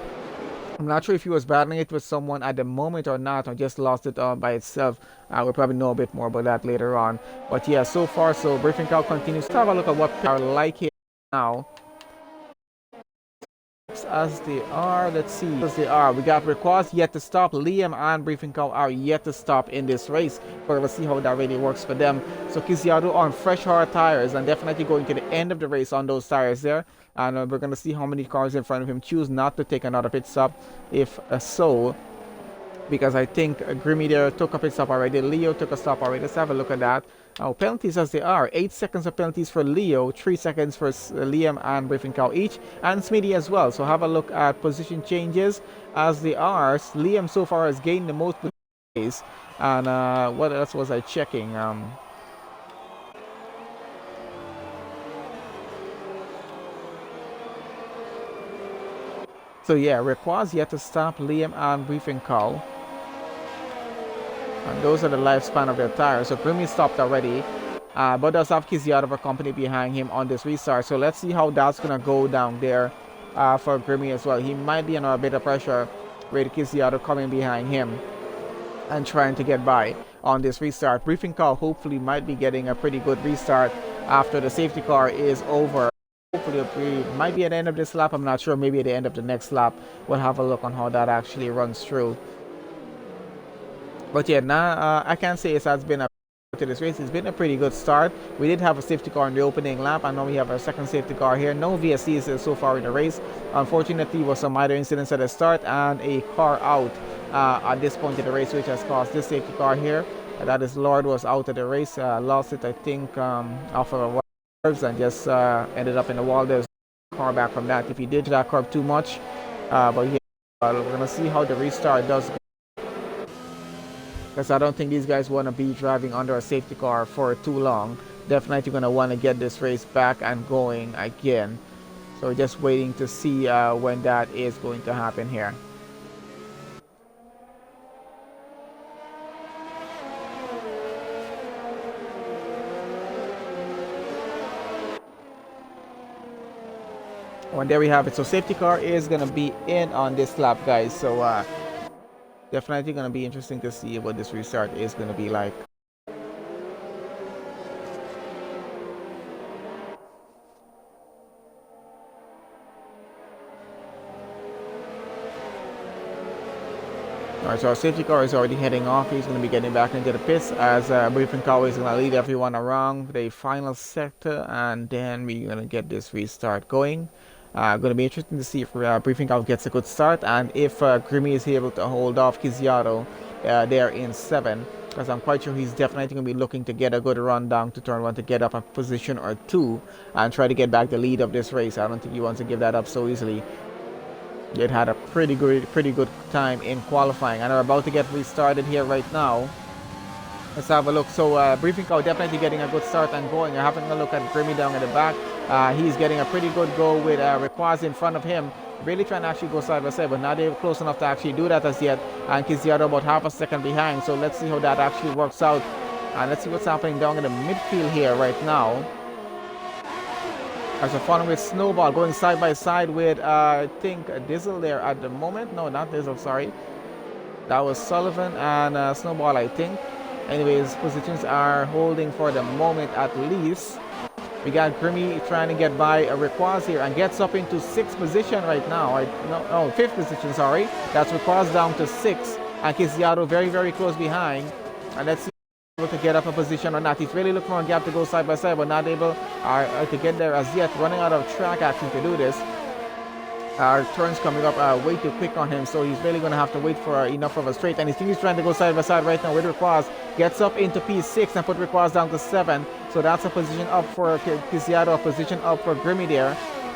I'm not sure if he was battling it with someone at the moment or not, or just lost it by itself. We'll probably know a bit more about that later on. But yeah, so far, so briefing car continues. Let's have a look at what are like here now. As they are, let's see, as they are, we got Requaz yet to stop. Liam and briefing car are yet to stop in this race, but we'll see how that really works for them. So Kizziato on fresh hard tires and definitely going to the end of the race on those tires there, and we're going to see how many cars in front of him choose not to take another pit stop, if so, because I think Grimmy there took a pit stop already. Leo took a stop already. Let's have a look at that. Now, penalties as they are. 8 seconds of penalties for Leo, 3 seconds for Liam and briefing cow each, and Smitty as well. So have a look at position changes as they are. Liam so far has gained the most positions. And what else was I checking? So yeah, Requaz yet to stop Liam and briefing cow. And those are the lifespan of their tires. So Grimmy stopped already, but does have Kizziato for company behind him on this restart. So let's see how that's gonna go down there for Grimmy as well. He might be under a bit of pressure with Kizziato coming behind him and trying to get by on this restart. Briefing car hopefully might be getting a pretty good restart after the safety car is over. Hopefully it might be at the end of this lap. I'm not sure. Maybe at the end of the next lap. We'll have a look on how that actually runs through. But yeah, now I can't say it has been a to this race. It's been a pretty good start. We did have a safety car in the opening lap, and now we have our second safety car here. No VSCs so far in the race. Unfortunately, was some minor incidents at the start and a car out at this point in the race, which has caused this safety car here. That is Lord was out of the race. Lost it, I think, off of a curves and just ended up in the wall. There's a car back from that. If he did that curve too much, but yeah, we're gonna see how the restart does. Because I don't think these guys want to be driving under a safety car for too long. Definitely going to want to get this race back and going again. So just waiting to see when that is going to happen here. Well, there we have it. So safety car is going to be in on this lap, guys. So definitely going to be interesting to see what this restart is going to be like. Alright, so our safety car is already heading off. He's going to be getting back into the pits as briefing car is going to lead everyone around the final sector, and then we're going to get this restart going. Going to be interesting to see if briefing car gets a good start, and if Grimmy is able to hold off Kizziato there in 7, because I'm quite sure he's definitely going to be looking to get a good run down to turn 1 to get up a position or 2 and try to get back the lead of this race. I don't think he wants to give that up so easily. It had a pretty good time in qualifying, and are about to get restarted here right now. Let's have a look. So briefing car definitely getting a good start and going. You're having a look at Grimmy down at the back. He's getting a pretty good go with Requaz in front of him. Really trying to actually go side by side, but not able close enough to actually do that as yet. And Kizziato about half a second behind. So let's see how that actually works out. And let's see what's happening down in the midfield here right now. As a fun with Snowball going side by side with I think Dizzle there at the moment. No, not Dizzle, sorry. That was Sullivan and Snowball, I think. Anyways, positions are holding for the moment at least. We got Grimmy trying to get by a Requaz here and gets up into 6th position right now. No, 5th position, sorry. That's Requaz down to 6. And Kizziato very close behind. And let's see able to get up a position or not. He's really looking for a gap to go side by side, but not able to get there as yet. Running out of track actually to do this. Turns coming up way too quick on him, so he's really going to have to wait for enough of a straight. And he's trying to go side by side right now with Requaz. Gets up into P6 and put Requaz down to 7. So that's a position up for Kisiado, a position up for Grimmy there.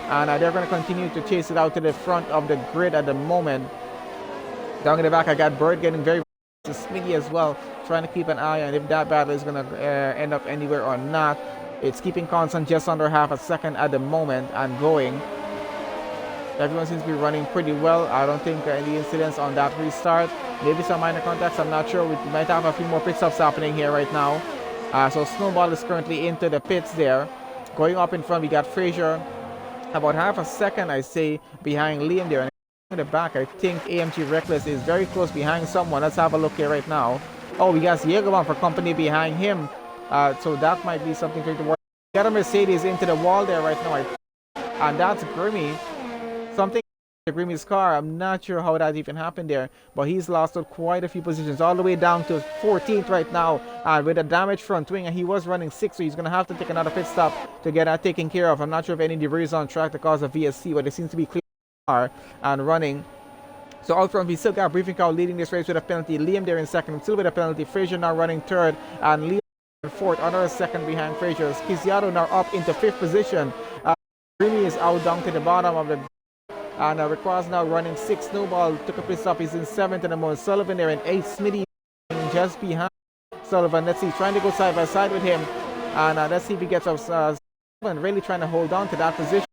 And they're going to continue to chase it out to the front of the grid at the moment. Down in the back, I got Bird getting very Smitty as well, trying to keep an eye on if that battle is going to end up anywhere or not. It's keeping constant just under half a second at the moment and going. Everyone seems to be running pretty well. I don't think any incidents on that restart. Maybe some minor contacts, I'm not sure. We might have a few more pit stops happening here right now. So Snowball is currently into the pits there. Going up in front, we got Frazier. About half a second, I say, behind Liam there. And in the back, I think AMG Reckless is very close behind someone. Let's have a look here right now. Oh, we got Jägerman for company behind him. So that might be something to work. We got a Mercedes into the wall there right now. And that's Grimmy. Something to Grimmy's car. I'm not sure how that even happened there, but he's lost out quite a few positions, all the way down to 14th right now, with a damaged front wing, and he was running 6th, so he's going to have to take another pit stop to get that taken care of. I'm not sure if any debris is on track to cause a VSC, but it seems to be clear and running. So out front, we still got Briefing Car leading this race with a penalty. Liam there in second, still with a penalty. Frazier now running third, and Liam in fourth, another second behind Frazier. Kisiado now up into 5th position. Grimmy is out down to the bottom of the. And Requaz now running 6th. Snowball took a pit stop. He's in 7th at the moment. Sullivan there in 8th. Smitty just behind Sullivan. Let's see, trying to go side by side with him. And let's see if he gets up. Sullivan really trying to hold on to that position.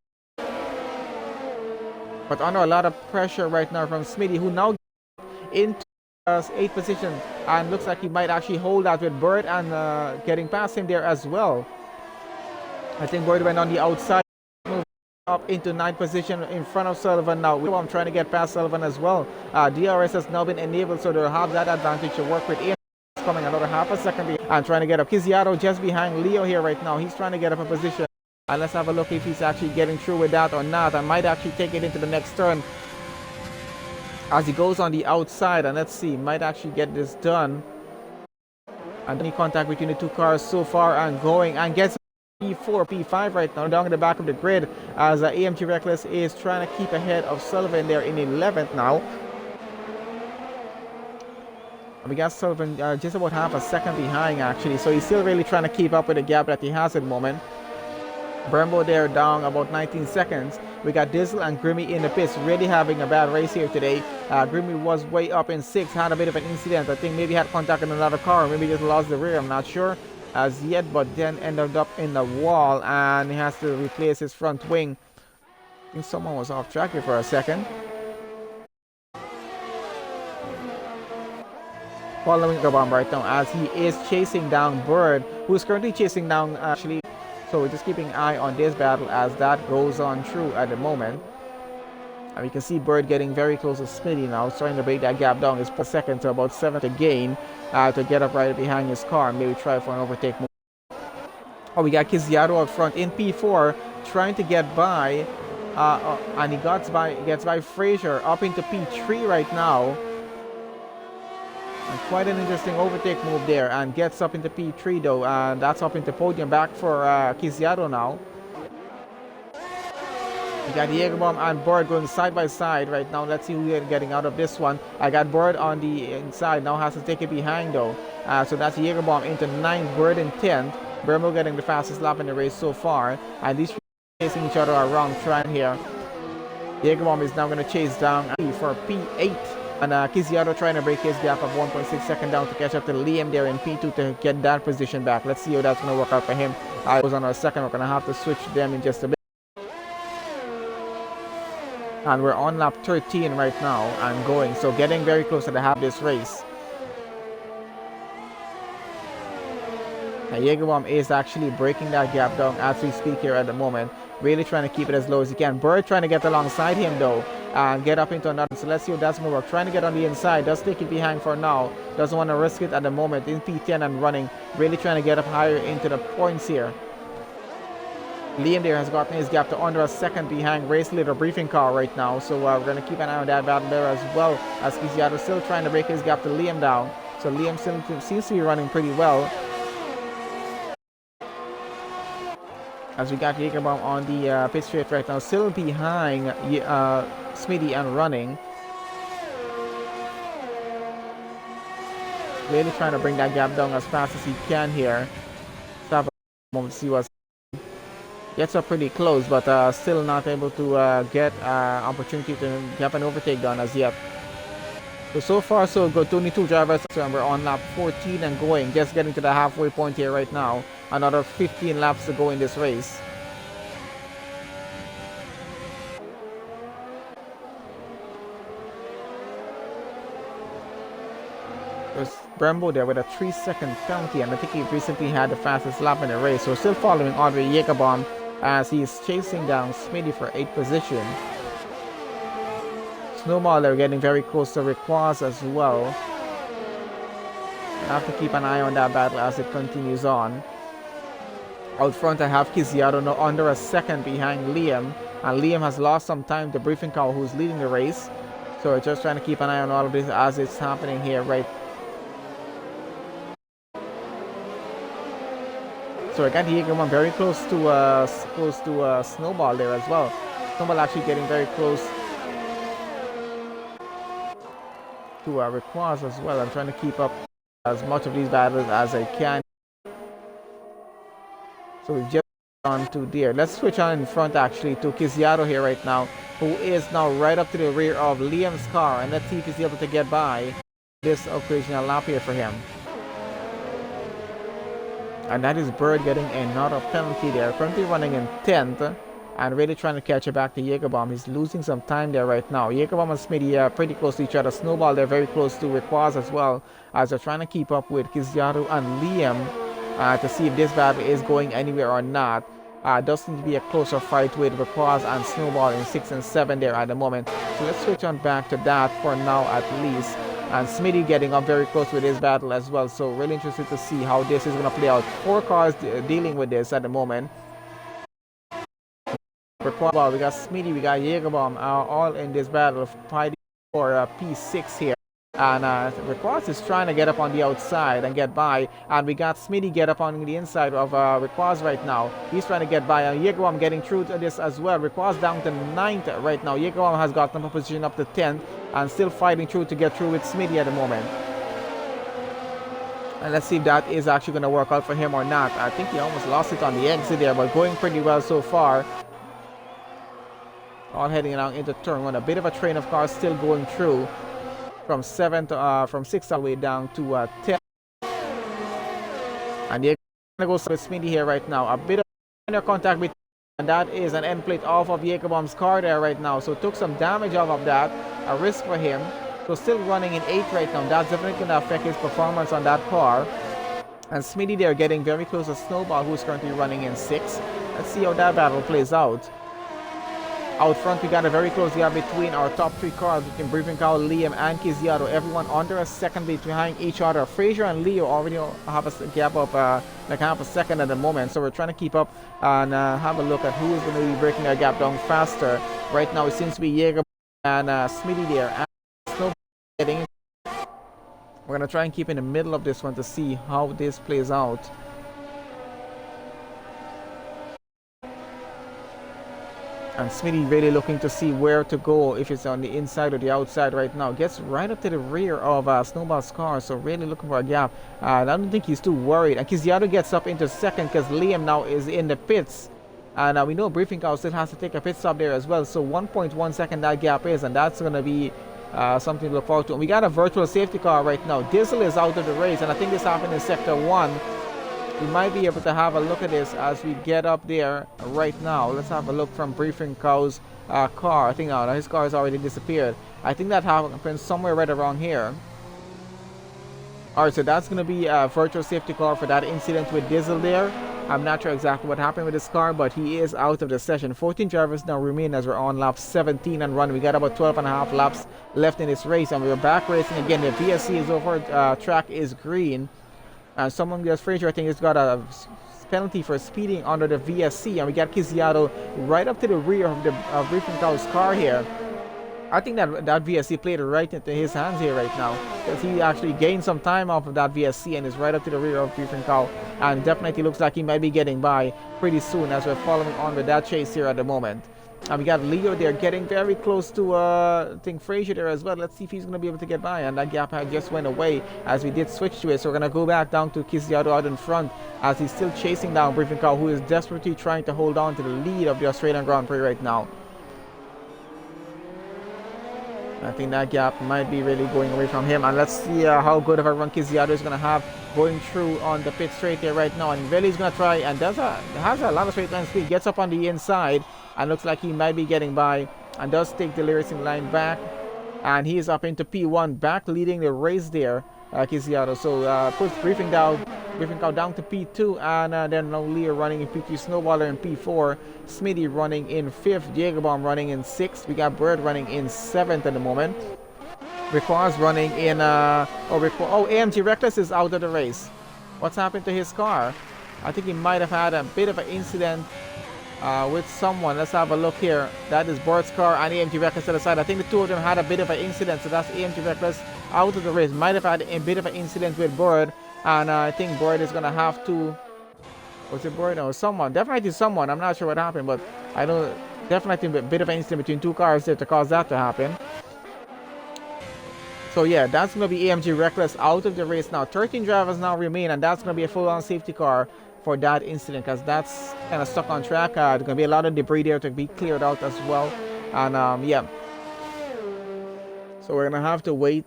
But under a lot of pressure right now from Smitty, who now into 8th position. And looks like he might actually hold that with Bird and getting past him there as well. I think Bird went on the outside. Up into 9th position in front of Sullivan now. I'm trying to get past Sullivan as well. DRS has now been enabled, so they'll have that advantage to work with. Coming another half a second and trying to get up. Kisiado just behind Leo here right now. He's trying to get up a position. And let's have a look if he's actually getting through with that or not. I might actually take it into the next turn as he goes on the outside. And let's see, might actually get this done. And any contact between the two cars so far and going and gets P4, P5 right now down in the back of the grid as AMG Reckless is trying to keep ahead of Sullivan there in 11th now. We got Sullivan just about half a second behind actually, so he's still really trying to keep up with the gap that he has at the moment. Brembo there down about 19 seconds. We got Dizzle and Grimmy in the pits, really having a bad race here today. Grimmy was way up in 6th, had a bit of an incident. I think maybe had contact with another car, or maybe just lost the rear, I'm not sure as yet, but then ended up in the wall and he has to replace his front wing. I think someone was off track here for a second. Following the bomb right now as he is chasing down Bird, who's currently chasing down actually. So we're just keeping an eye on this battle as that goes on through at the moment. And we can see Bird getting very close to Smitty now, trying to break that gap down. It's per second to about 7 to gain to get up right behind his car and maybe try for an overtake move. Oh, we got Kisiado up front in P4 trying to get by and he gets by Frazier up into P3 right now. And quite an interesting overtake move there and gets up into P3 though, and that's up into podium back for Kisiado now. We got Jägerbomb and Bird going side by side right now. Let's see who is getting out of this one. I got Bird on the inside, now has to take it behind though. So that's Jägerbomb into 9th, Bird in 10th. Bermo getting the fastest lap in the race so far. And these chasing each other around trying here. Jägerbomb is now going to chase down for P8. And Kisiado trying to break his gap of 1.6 seconds down to catch up to Liam there in P2 to get that position back. Let's see how that's going to work out for him. I was on our second. We're going to have to switch them in just a bit. And we're on lap 13 right now and going. So getting very close to the half of this race. Now Jägerbomb is actually breaking that gap down as we speak here at the moment. Really trying to keep it as low as he can. Bird trying to get alongside him though and get up into another. So let's see what that's going to work. Trying to get on the inside. Does take it behind for now. Doesn't want to risk it at the moment. In P10 and running. Really trying to get up higher into the points here. Liam there has gotten his gap to under a second behind Race Leader Briefing Car right now. So we're going to keep an eye on that battle there as well as Kisiado still trying to break his gap to Liam down. So Liam seems to be running pretty well. As we got Jägerbomb on the pit straight right now, still behind Smitty and running. Really trying to bring that gap down as fast as he can here. Let's have a moment to see what's. Gets up pretty close, but still not able to get opportunity to have an overtake done as yet. So far so good. 22 drivers, and we're on lap 14 and going. Just getting to the halfway point here right now. Another 15 laps to go in this race. There's Brembo there with a 3-second penalty, and I think he recently had the fastest lap in the race. So still following Andre Jägerbomb as he's chasing down Smitty for 8th position. Snowball, they're getting very close to Rayquaza as well. I have to keep an eye on that battle as it continues on. Out front, I have Kiziado now under a second behind Liam. And Liam has lost some time to Briefing Cow, who's leading the race. So we're just trying to keep an eye on all of this as it's happening here, right? So I got Jägerman very close to Snowball there as well. Snowball actually getting very close to Rayquaza as well. I'm trying to keep up as much of these battles as I can. So we've just gone to there. Let's switch on in front actually to Kiziado here right now, who is now right up to the rear of Liam's car, and let's see if he's able to get by this occasional lap here for him. And that is Bird getting another penalty there. Currently running in 10th and really trying to catch it back to Jägerbomb. He's losing some time there right now. Jägerbomb and Smitty pretty close to each other. Snowball, they're very close to Rayquaza as well, as they're trying to keep up with Kiziado and Liam to see if this battle is going anywhere or not. Does seem to be a closer fight with Rayquaza and Snowball in 6 and 7 there at the moment. So let's switch on back to that for now at least. And Smitty getting up very close with his battle as well. So really interested to see how this is going to play out. 4 cars dealing with this at the moment. Well, we got Smitty, we got Jägerbomb all in this battle fighting for P6 here. And Rayquaza is trying to get up on the outside and get by. And we got Smitty get up on the inside of Rayquaza right now. He's trying to get by. And Jägerbomb getting through to this as well. Rayquaza down to 9th right now. Jägerbomb has gotten a position up to 10th. And still fighting through to get through with Smitty at the moment. And let's see if that is actually going to work out for him or not. I think he almost lost it on the exit there, but going pretty well so far. All heading along into turn 1. A bit of a train of cars still going through from 6th all the way down to 10th. And they're going to go with Smitty here right now. A bit of contact between, and that is an end plate off of Jägerbomb's car there right now. So took some damage off of that. A risk for him. So still running in 8th right now. That's definitely going to affect his performance on that car. And Smitty there getting very close to Snowball, who's currently running in 6th. Let's see how that battle plays out. Out front, we got a very close gap between our top 3 cars, between Briefing Cow, Liam, and Kiziado. Everyone under a second behind each other. Fraser and Leo already have a gap up like half a second at the moment. So we're trying to keep up and have a look at who is going to be breaking that gap down faster. Right now, it seems to be Jäger and Smitty there. And Snowball getting. We're going to try and keep in the middle of this one to see how this plays out. And Smitty really looking to see where to go, if it's on the inside or the outside right now. Gets right up to the rear of Snowball's car, so really looking for a gap. I don't think he's too worried. And Kiziado gets up into second because Liam now is in the pits. And we know Briefing Cow still has to take a pit stop there as well. So 1.1 second that gap is, and that's going to be something to look forward to. And we got a virtual safety car right now. Dizzle is out of the race, and I think this happened in Sector 1. We might be able to have a look at this as we get up there right now. Let's have a look from Briefing Cow's car. I think now his car has already disappeared. I think that happened somewhere right around here. Alright, so that's going to be a virtual safety car for that incident with Dizzle there. I'm not sure exactly what happened with this car, but he is out of the session. 14 drivers now remain as we're on lap 17 and run. We got about 12 and a half laps left in this race, and we're back racing again. The VSC is over, track is green. And someone else, Fraser, I think, has got a penalty for speeding under the VSC. And we got Kiziado right up to the rear of the Briefing Cow's car here. I think that VSC played right into his hands here right now, because he actually gained some time off of that VSC and is right up to the rear of Griffin Cow, and definitely looks like he might be getting by pretty soon as we're following on with that chase here at the moment. And we got Leo there getting very close to I think Frazier there as well. Let's see if he's going to be able to get by, and that gap had just went away as we did switch to it. So we're going to go back down to Kisiato out in front as he's still chasing down Griffin Cow, who is desperately trying to hold on to the lead of the Australian Grand Prix right now. I think that gap might be really going away from him, and let's see how good of a run Kisiato is going to have going through on the pit straight there right now. And really is going to try, and has a lot of straight line speed, gets up on the inside and looks like he might be getting by, and does take the racing line back, and he is up into P1, back leading the race there, Kisiato. So puts Griffin Cow down to P2, and then now Leo running in P3, Snowballer in P4, Smitty running in 5th, Jagabomb running in 6th, we got Bird running in 7th at the moment. Requaz running in, AMG Reckless is out of the race. What's happened to his car? I think he might have had a bit of an incident with someone. Let's have a look here. That is Bird's car and AMG Reckless to the side. I think the two of them had a bit of an incident, so that's AMG Reckless out of the race. Might have had a bit of an incident with Bird, and I think Bird is going to have to... Was it Bird? No, someone. Definitely someone. I'm not sure what happened, but I know definitely a bit of an incident between two cars there to cause that to happen. So yeah, that's going to be AMG Reckless out of the race now. 13 drivers now remain, and that's going to be a full-on safety car for that incident, because that's kind of stuck on track. There's going to be a lot of debris there to be cleared out as well. And yeah, so we're going to have to wait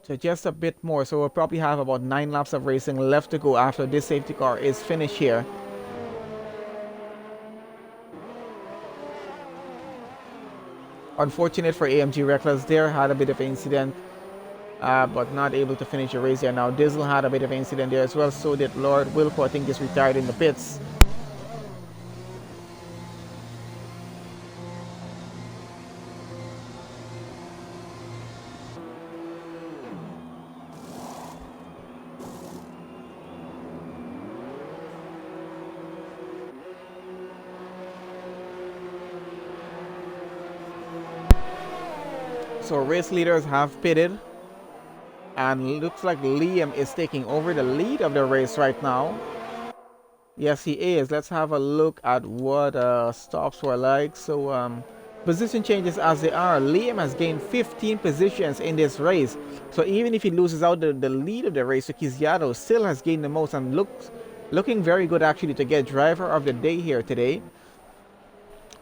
to just a bit more. So we'll probably have about 9 laps of racing left to go after this safety car is finished here. Unfortunate for AMG Reckless there, had a bit of an incident, but not able to finish the race here. Now Dizzle had a bit of an incident there as well, so did Lord Wilco. I think just retired in the pits. So race leaders have pitted, and looks like Liam is taking over the lead of the race right now. Yes, he is. Let's have a look at what stops were like. So position changes as they are. Liam has gained 15 positions in this race. So even if he loses out the lead of the race, so Kisiato still has gained the most, and looking very good actually to get driver of the day here today.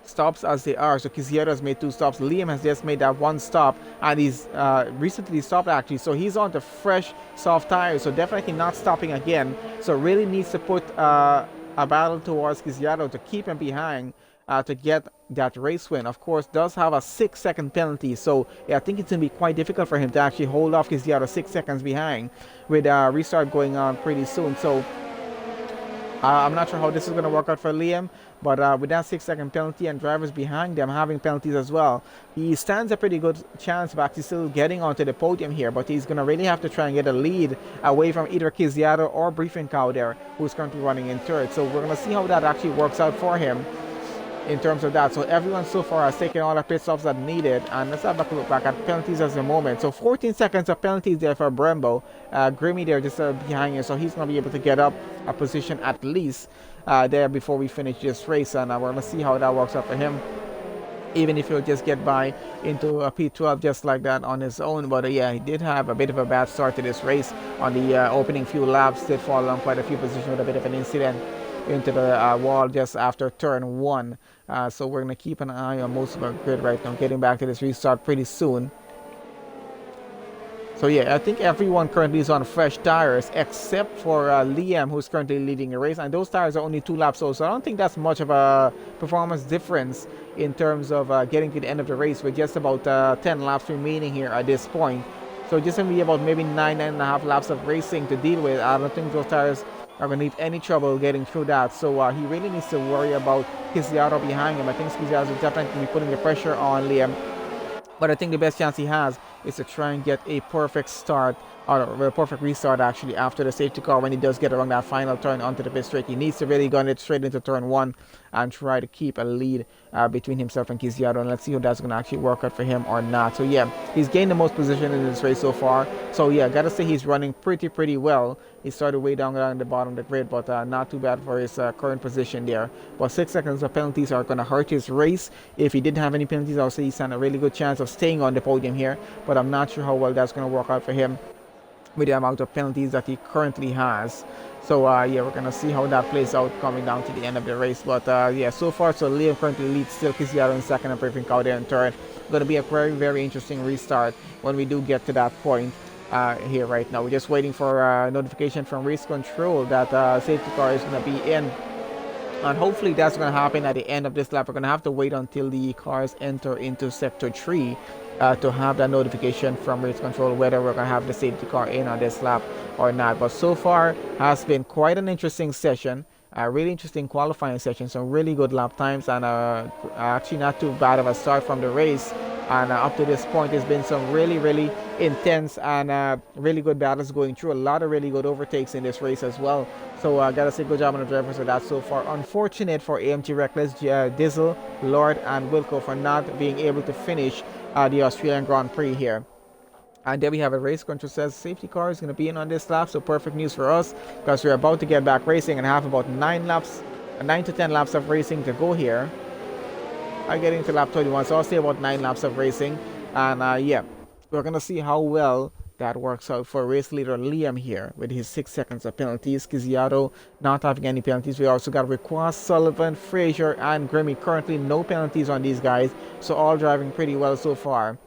Stops as they are. So Kisiato has made 2 stops. Liam has just made that 1 stop, and he's recently stopped actually. So he's on the fresh soft tires, so definitely not stopping again. So really needs to put a battle towards Kisiato to keep him behind to get that race win. Of course, does have a 6-second penalty. So yeah, I think it's going to be quite difficult for him to actually hold off Kisiato 6 seconds behind with restart going on pretty soon. So I'm not sure how this is going to work out for Liam, but with that 6-second penalty and drivers behind them having penalties as well, he stands a pretty good chance of actually still getting onto the podium here, but he's going to really have to try and get a lead away from either Kisiato or Briefing Cow there, who's currently running in 3rd. So we're going to see how that actually works out for him in terms of that. So everyone so far has taken all the pit stops that needed, and let's have a look back at penalties as a moment. So 14 seconds of penalties there for Brembo. Grimmy there just behind you, so he's going to be able to get up a position at least there before we finish this race, and we're going to see how that works out for him, even if he'll just get by into a P12 just like that on his own. But yeah, he did have a bit of a bad start to this race on the opening few laps. Did fall on quite a few positions with a bit of an incident into the wall just after turn 1. So we're going to keep an eye on most of our grid right now, getting back to this restart pretty soon. So yeah, I think everyone currently is on fresh tires except for Liam, who's currently leading the race, and those tires are only 2 laps old, so I don't think that's much of a performance difference in terms of getting to the end of the race with just about 10 laps remaining here at this point. So just going to be about maybe 9.5 laps of racing to deal with. I don't think those tires are going to need any trouble getting through that. So he really needs to worry about Kisiato behind him. I think Kisiato is definitely going to be putting the pressure on Liam But I think the best chance he has is to try and get a perfect start, or a perfect restart actually, after the safety car when he does get around that final turn onto the pit straight. He needs to really gun it straight into turn one and try to keep a lead between himself and Kizziato. And let's see how that's going to actually work out for him or not. So yeah, he's gained the most position in this race so far. So yeah, gotta say he's running pretty well. He started way down the bottom of the grid, but not too bad for his current position there. But 6 seconds of penalties are going to hurt his race. If he didn't have any penalties, I'll say he's had a really good chance of staying on the podium here. But I'm not sure how well that's going to work out for him with the amount of penalties that he currently has. So yeah, we're going to see how that plays out coming down to the end of the race. But yeah, so far, so Liam currently leads still, Kizziato in second and Prix out there in third. Going to be a very interesting restart when we do get to that point. Here right now, we're just waiting for notification from race control that safety car is going to be in, and hopefully that's going to happen at the end of this lap. We're going to have to wait until the cars enter into sector 3 to have that notification from race control whether we're going to have the safety car in on this lap or not. But so far has been quite an interesting session, a really interesting qualifying session, some really good lap times, and actually not too bad of a start from the race. And up to this point, there's been some really intense and really good battles going through. A lot of really good overtakes in this race as well. So I gotta say good job on the drivers for that so far. Unfortunate for AMG Reckless, Dizzle, Lord, and Wilco for not being able to finish the Australian Grand Prix here. And there we have it. Race control says safety car is going to be in on this lap, so perfect news for us because we're about to get back racing and have about 9 to 10 laps of racing to go here. I get into lap 21, so I'll say about 9 laps of racing. And yeah, we're going to see how well that works out for race leader Liam here with his 6 seconds of penalties. Kizziato not having any penalties. We also got Requas, Sullivan, Fraser, and Grimmy. Currently no penalties on these guys, so all driving pretty well so far.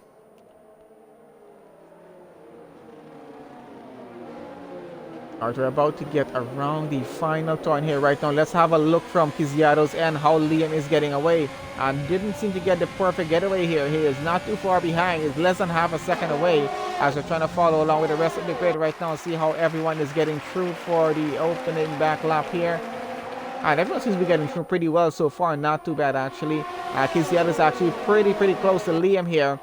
Alright, we're about to get around the final turn here right now. Let's have a look from Kizziato's end how Liam is getting away. And didn't seem to get the perfect getaway here. He is not too far behind. He's less than half a second away as we're trying to follow along with the rest of the grid right now. See how everyone is getting through for the opening back lap here. And everyone seems to be getting through pretty well so far. Not too bad actually. Kizziato is actually pretty close to Liam here.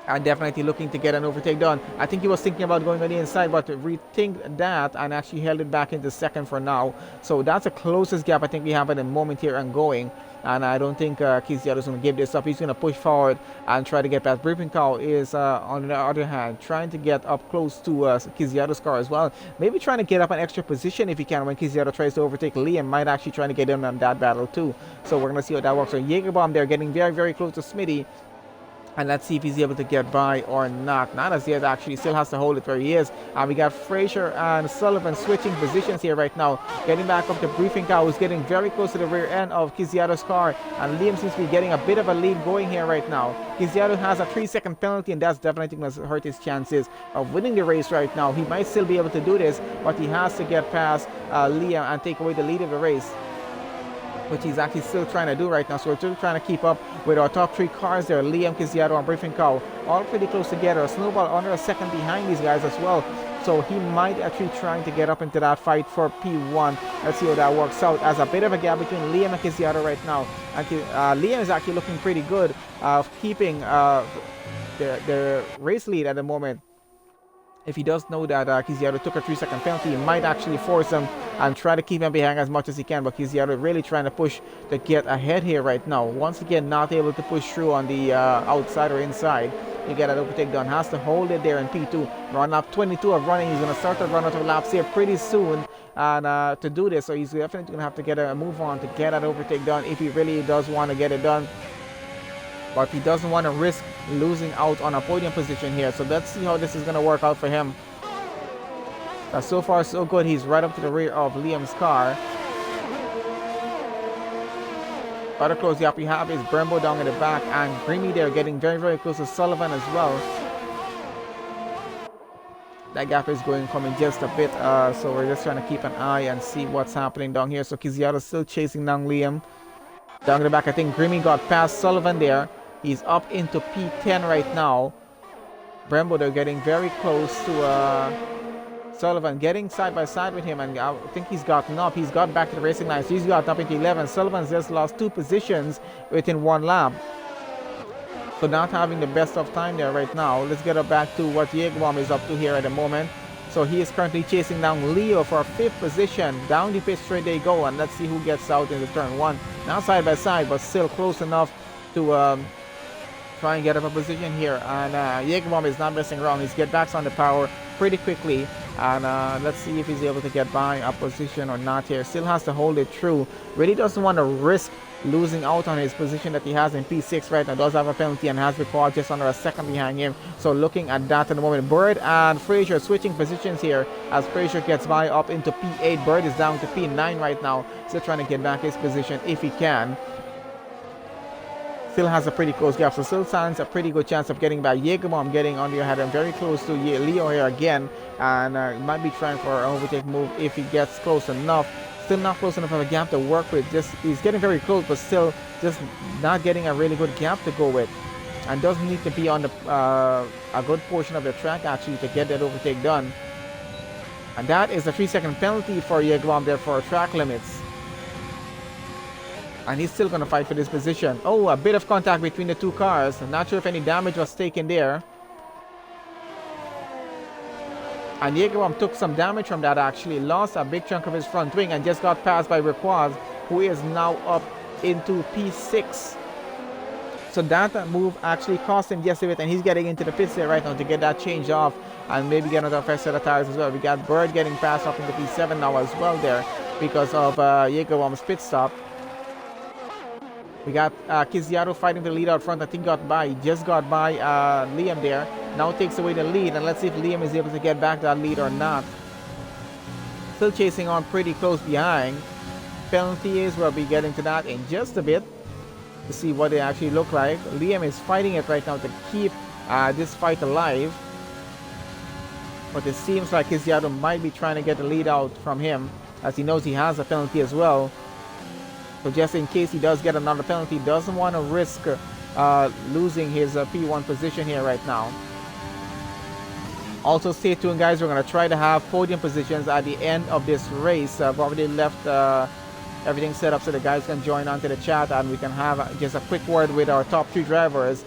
And definitely looking to get an overtake done. I think he was thinking about going on the inside, but rethink that and actually held it back into second for now. So that's the closest gap I think we have at the moment here and going. And I don't think Kizziato is going to give this up. He's going to push forward and try to get past. Briefing is, on the other hand, trying to get up close to Kizziato's car as well. Maybe trying to get up an extra position if he can when Kizziato tries to overtake Liam. Might actually trying to get in on that battle too. So we're going to see how that works. So Jägerbomb there getting very close to Smitty. And let's see if he's able to get by or not. Not as yet, actually. Still has to hold it where he is. And we got Fraser and Sullivan switching positions here right now. Getting back up to Briefing Cow, who's getting very close to the rear end of Kizziato's car. And Liam seems to be getting a bit of a lead going here right now. Kizziato has a 3-second penalty, and that's definitely going to hurt his chances of winning the race right now. He might still be able to do this, but he has to get past Liam and take away the lead of the race, which he's actually still trying to do right now. So we're still trying to keep up with our top 3 cars there. Liam, Kizziato, and Briefing Cow, all pretty close together. Snowball under a second behind these guys as well. So he might actually trying to get up into that fight for P1. Let's see how that works out. As a bit of a gap between Liam and Kizziato right now. And Liam is actually looking pretty good of keeping the race lead at the moment. If he does know that Kizziato took a 3-second penalty, he might actually force him and try to keep him behind as much as he can. But Kizziato really trying to push to get ahead here right now. Once again, not able to push through on the outside or inside. You get an overtake done. Has to hold it there in P2. Run up 22 of running. He's going to start to run out of laps here pretty soon. And to do this, so he's definitely going to have to get a move on to get that overtake done if he really does want to get it done. But he doesn't want to risk losing out on a podium position here. So let's see how this is going to work out for him. So far, so good. He's right up to the rear of Liam's car. Other close gap we have is Brembo down in the back, and Grimmy there getting very close to Sullivan as well. That gap is coming just a bit. So we're just trying to keep an eye and see what's happening down here. So Kizziato still chasing down Liam. Down in the back, I think Grimmy got past Sullivan there. He's up into P10 right now. Brembo, they're getting very close to Sullivan, getting side by side with him, and I think he's gotten up. He's got back to the racing line, so he's got up into 11. Sullivan's just lost 2 positions within 1 lap. So not having the best of time there right now. Let's get back to what Jägerbomb is up to here at the moment. So he is currently chasing down Leo for 5th position. Down the pit straight they go, and let's see who gets out in the turn 1. Now side by side, but still close enough to try and get up a position here. And Jägerbomb is not messing around. He's get back on the power pretty quickly. And let's see if he's able to get by a position or not here. Still has to hold it true. Really doesn't want to risk losing out on his position that he has in P6 right now. Does have a penalty and has Record just under a second behind him. So looking at that at the moment, Bird and Fraser switching positions here as Fraser gets by up into P8. Bird is down to P9 right now. Still trying to get back his position if he can. Still has a pretty close gap, so still stands a pretty good chance of getting back. Jägerbomb getting on the head and very close to Leo here again, and might be trying for an overtake move if he gets close enough. Still not close enough of a gap to work with. Just he's getting very close, but still just not getting a really good gap to go with, and does need to be on the a good portion of the track actually to get that overtake done. And that is a 3-second penalty for Jägerbomb there for track limits. And he's still going to fight for this position. Oh, a bit of contact between the two cars. I'm not sure if any damage was taken there. And Jägerbomb took some damage from that actually. Lost a big chunk of his front wing and just got passed by Requaz, who is now up into P6. So that move actually cost him just a bit, and he's getting into the pits there right now to get that change off and maybe get another fresh set of tires as well. We got Bird getting passed up into P7 now as well there because of Jägerbomb's pit stop. We got Kiziato fighting the lead out front. I think just got by Liam there. Now takes away the lead, and let's see if Liam is able to get back that lead or not. Still chasing on pretty close behind. Penalty is, we'll be getting to that in just a bit to see what they actually look like. Liam is fighting it right now to keep this fight alive. But it seems like Kiziato might be trying to get the lead out from him, as he knows he has a penalty as well. So just in case he does get another penalty, doesn't want to risk losing his P1 position here right now. Also stay tuned guys, we're going to try to have podium positions at the end of this race. I've already left everything set up so the guys can join onto the chat, and we can have just a quick word with our top 3 drivers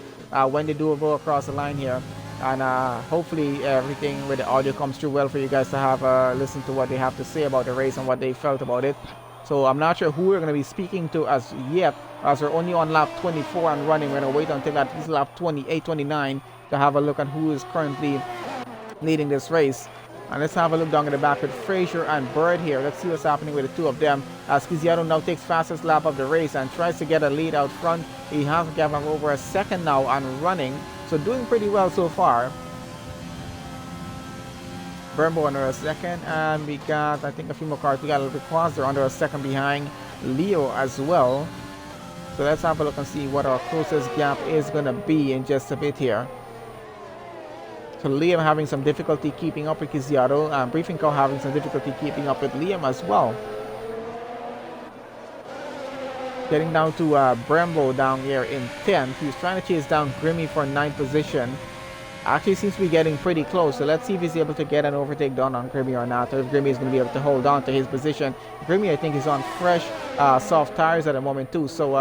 when they do go across the line here. And hopefully everything with the audio comes through well for you guys to have listen to what they have to say about the race and what they felt about it. So I'm not sure who we're going to be speaking to as yet, as we're only on lap 24 and running. We're going to wait until at least lap 28, 29 to have a look at who is currently leading this race. And let's have a look down at the back with Fraser and Bird here. Let's see what's happening with the two of them. As Kiziato now takes fastest lap of the race and tries to get a lead out front. He has a gap of over a second now and running. So doing pretty well so far. Brembo under a second, and we got, I think, a few more cars. We got a little bit closer under a second behind Leo as well. So let's have a look and see what our closest gap is going to be in just a bit here. So Liam having some difficulty keeping up with Kiziato, and Briefing Car having some difficulty keeping up with Liam as well. Getting down to Brembo down here in 10th. He's trying to chase down Grimmy for 9th position. Actually seems to be getting pretty close, so let's see if he's able to get an overtake done on Grimmy or not, or if Grimmy is going to be able to hold on to his position. Grimmy, I think, is on fresh soft tires at the moment too, so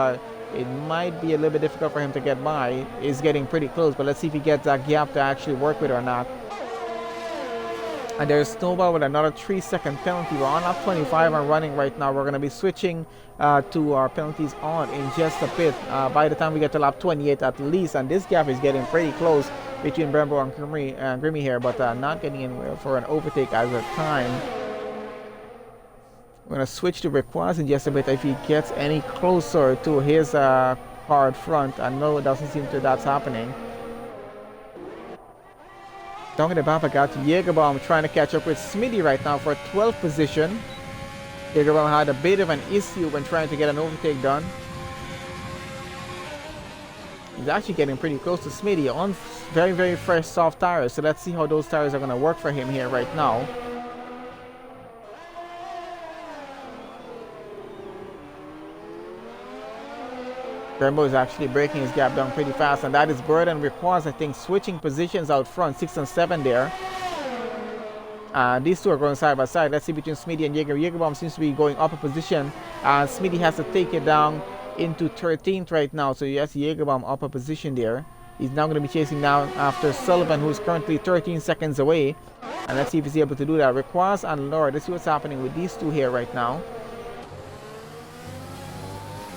it might be a little bit difficult for him to get by. He's getting pretty close, but let's see if he gets that gap to actually work with or not. And there's Snowball with another 3-second penalty. We're on lap 25 and running right now. We're going to be switching to our penalties on in just a bit. By the time we get to lap 28 at least, and this gap is getting pretty close between Brembo and Grimmy here, but not getting anywhere for an overtake as a time. We're going to switch to Requaz in just a bit if he gets any closer to his hard front. I know it doesn't seem to that's happening. Down in the back, I got Jägerbomb trying to catch up with Smitty right now for 12th position. Jägerbomb had a bit of an issue when trying to get an overtake done. He's actually getting pretty close to Smitty on very, very fresh soft tires. So let's see how those tires are going to work for him here right now. Brembo is actually breaking his gap down pretty fast, and that is Bird and Requaz, I think, switching positions out front, 6 and 7 there. These two are going side by side. Let's see between Smitty and Jaeger. Jägerbomb seems to be going up a position. Smitty has to take it down into 13th right now. So yes, Jägerbomb up a position there. He's now going to be chasing down after Sullivan, who is currently 13 seconds away. And let's see if he's able to do that. Requires and Lord, let's see what's happening with these two here right now.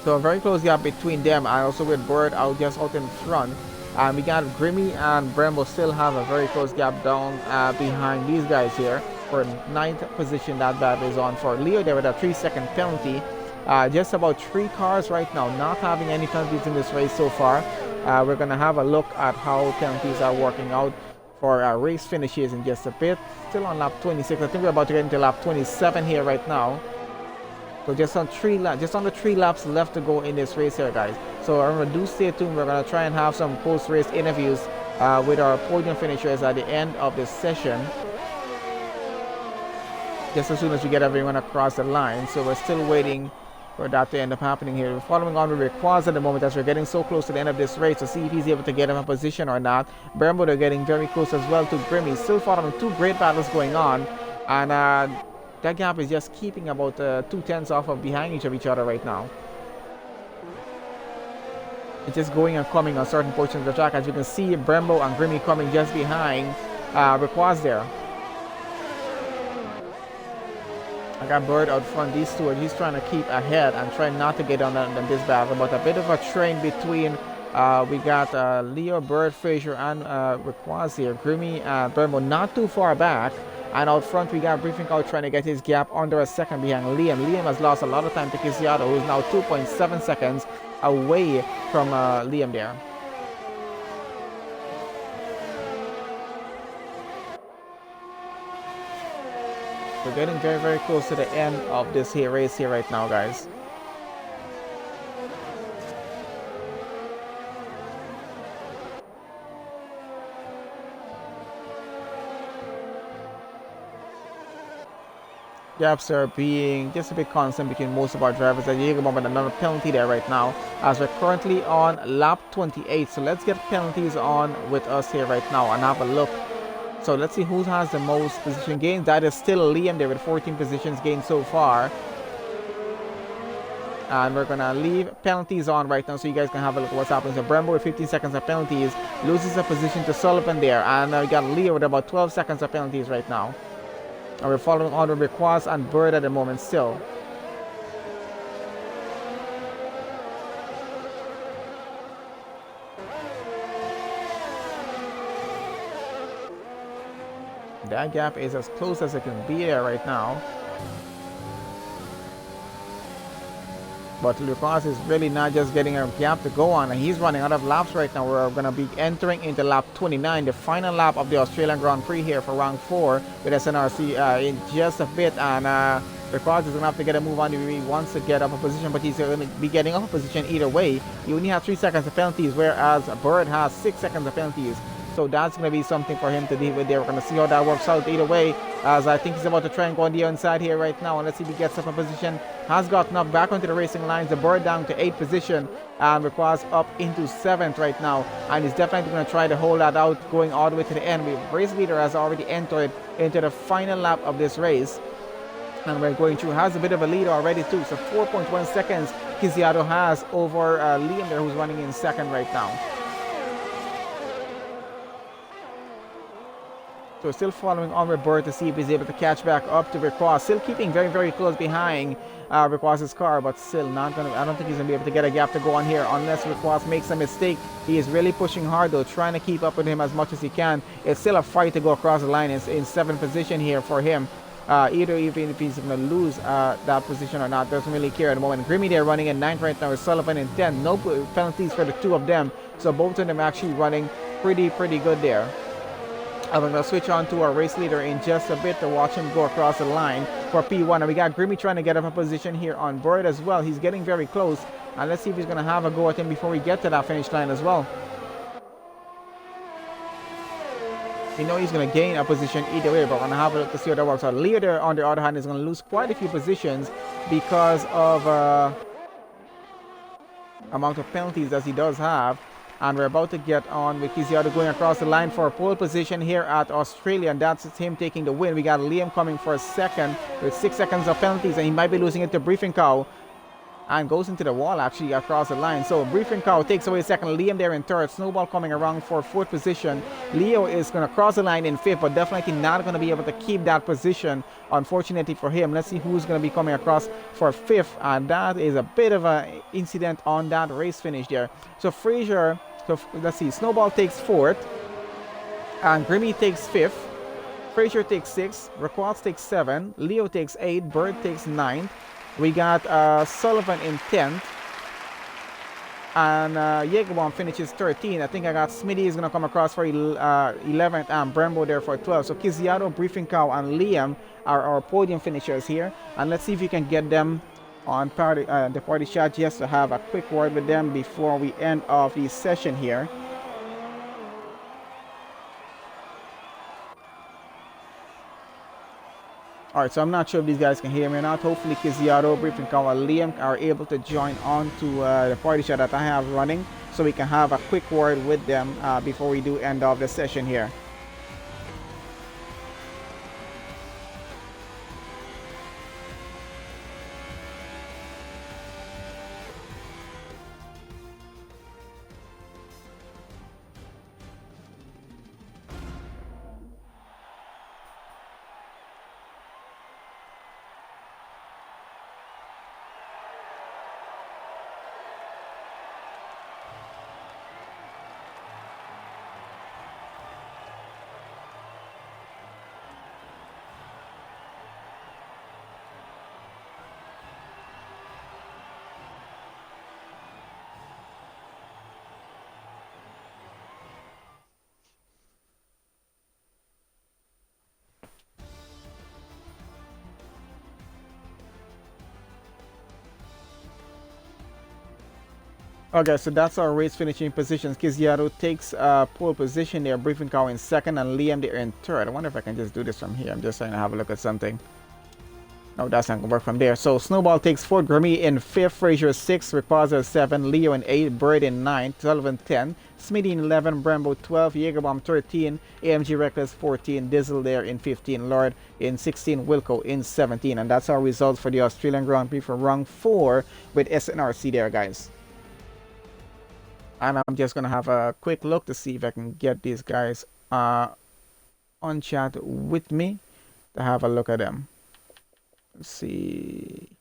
So a very close gap between them, and also with Bird out just out in front. And we got Grimmy and Brembo still have a very close gap down behind these guys here. For 9th position, that battle is on for Leo there with a 3-second penalty. Just about 3 cars right now not having any penalties in this race so far. We're going to have a look at how penalties are working out for race finishes in just a bit. Still on lap 26. I think we're about to get into lap 27 here right now. So just on the 3 laps left to go in this race here, guys. So remember, do stay tuned. We're going to try and have some post-race interviews with our podium finishers at the end of this session, just as soon as we get everyone across the line. So we're still waiting for that to end up happening here. We're following on with Requaz at the moment as we're getting so close to the end of this race to see if he's able to get him a position or not. Brembo, they're getting very close as well to Grimmy. Still following 2 great battles going on, and that gap is just keeping about 2/10 off of behind each other right now. It's just going and coming on certain portions of the track. As you can see, Brembo and Grimmy coming just behind Requaz there. I got Bird out front. These two, and he's trying to keep ahead and trying not to get on this battle. But a bit of a train between. We got Leo, Bird, Fraser, and Requaz here. Grimmy and Brembo not too far back. And out front, we got Briefing out trying to get his gap under a second behind Liam. Liam has lost a lot of time to Kisiato, who's now 2.7 seconds away from Liam there. We're getting very, very close to the end of this race here right now, guys. Gaps are being just a bit constant between most of our drivers. As you moment, another penalty there right now, as we're currently on lap 28. So let's get penalties on with us here right now and have a look. So let's see who has the most position gains. That is still Liam there with 14 positions gained so far. And we're gonna leave penalties on right now so you guys can have a look at what's happening. So Brembo with 15 seconds of penalties loses a position to Sullivan there, and we got Leo with about 12 seconds of penalties right now. And we're following on with Requaz and Bird at the moment still. That gap is as close as it can be there right now. But Requaz is really not just getting a gap to go on, and he's running out of laps right now. We're going to be entering into lap 29, the final lap of the Australian Grand Prix here for round 4 with SNRC in just a bit. And Requaz is going to have to get a move on if he wants to get up a position, but he's going to be getting up a position either way. He only has 3 seconds of penalties, whereas Bird has 6 seconds of penalties. So that's going to be something for him to deal with there. We're going to see how that works out either way, as I think he's about to try and go on the inside here right now. And let's see if he gets up a position. Has gotten up back onto the racing lines. The Bird down to 8th position, and Requaz up into 7th right now. And he's definitely going to try to hold that out going all the way to the end. The race leader has already entered into the final lap of this race. And we're going through, has a bit of a lead already too. So 4.1 seconds Kisiato has over Liam there, who's running in 2nd right now. So still following on with Bird to see if he's able to catch back up to Requaz. Still keeping very, very close behind Requaz's car, but still not going to, I don't think he's going to be able to get a gap to go on here unless Requaz makes a mistake. He is really pushing hard though, trying to keep up with him as much as he can. It's still a fight to go across the line. It's in 7th position here for him. Either even if he's going to lose that position or not, doesn't really care at the moment. Grimmy there running in 9th right now with Sullivan in 10th. No penalties for the 2 of them. So both of them actually running pretty good there. I'm going to switch on to our race leader in just a bit to watch him go across the line for P1. And we got Grimmy trying to get up a position here on Bird as well. He's getting very close. And let's see if he's going to have a go at him before we get to that finish line as well. We know he's going to gain a position either way, but we're going to have a look to see how that works out. Leo there, on the other hand, is going to lose quite a few positions because of amount of penalties that he does have. And we're about to get on with Kisiato going across the line for a pole position here at Australia, and that's him taking the win. We got Liam coming for a 2nd with 6 seconds of penalties, and he might be losing it to Briefing Cow. and goes into the wall actually across the line. So Briefing Cow takes away second, Liam there in third, Snowball coming around for fourth position. Leo is going to cross the line in fifth, but definitely not going to be able to keep that position, unfortunately for him. Let's see who's going to be coming across for fifth, and that is a bit of an incident on that race finish there. So Fraser, so let's see, Snowball takes fourth, and Grimmy takes fifth. Fraser takes 6, Raquel takes 7, Leo takes 8, Bird takes 9. We got Sullivan in 10th, and Jägerbomb finishes 13. I think I got Smitty is going to come across for 11th, and Brembo there for 12. So Kiziato, Briefing Cow, and Liam are our podium finishers here. And let's see if we can get them on the party chat just to have a quick word with them before we end off the session here. Alright, so I'm not sure if these guys can hear me or not. Hopefully Kiziato, Briefing Cow, and Liam are able to join on to the party chat that I have running, so we can have a quick word with them before we do end off the session here. Okay, so that's our race finishing positions. Kiziato takes pole position there, Briefing Cow in second, and Liam there in third. I wonder if I can just do this from here. I'm just trying to have a look at something. No, that's not going to work from there. So Snowball takes fourth, Grammy in fifth, Fraser 6, Rickwazza 7, Leo in 8, Bird in 9, Sullivan 10, Smitty in 11, Brembo 12, Jägerbomb 13, AMG Reckless 14, Dizzle there in 15, Lord in 16, Wilco in 17. And that's our results for the Australian Grand Prix for round 4 with SNRC there, guys. And I'm just going to have a quick look to see if I can get these guys on chat with me to have a look at them. Let's see.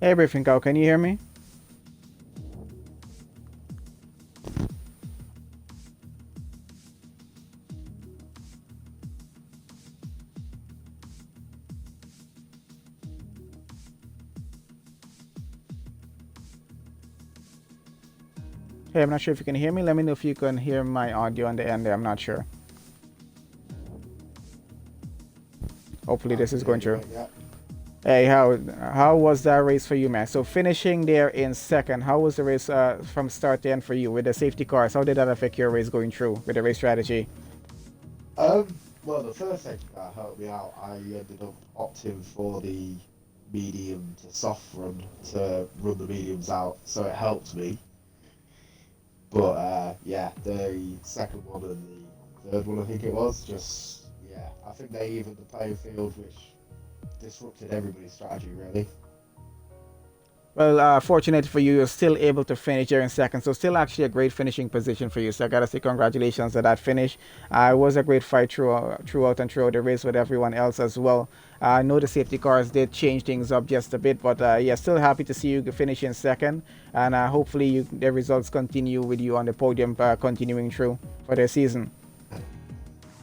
Hey, Briefing Cow, can you hear me? Hey, I'm not sure if you can hear me. Let me know if you can hear my audio on the end there. I'm not sure. Hopefully this is going through. Hey, how was that race for you, man? So finishing there in second, how was the race from start to end for you with the safety cars? How did that affect your race going through with the race strategy? Well, the first safety car helped me out. I ended up opting for the medium to soft run to run the mediums out, so it helped me. But yeah, the second one and the third one, I think it was, just, yeah, I think they evened the playing field, which disrupted everybody's strategy, really. Well, fortunate for you, you're still able to finish there in second. So still actually a great finishing position for you. So I gotta say congratulations to that finish. It was a great fight throughout and throughout the race with everyone else as well. I know the safety cars did change things up just a bit, but yeah, still happy to see you finish in second. And hopefully the results continue with you on the podium, continuing through for the season.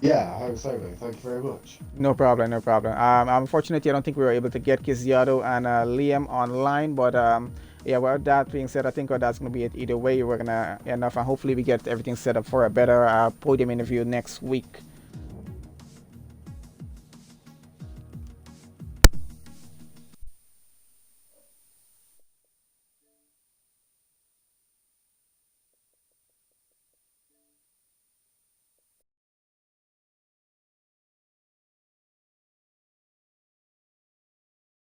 Yeah, I hope so, mate. Thank you very much. No problem, no problem. Unfortunately, I don't think we were able to get Kiziado and Liam online, but yeah, well, that being said, I think that's going to be it either way. We're going to end off, and hopefully we get everything set up for a better podium interview next week.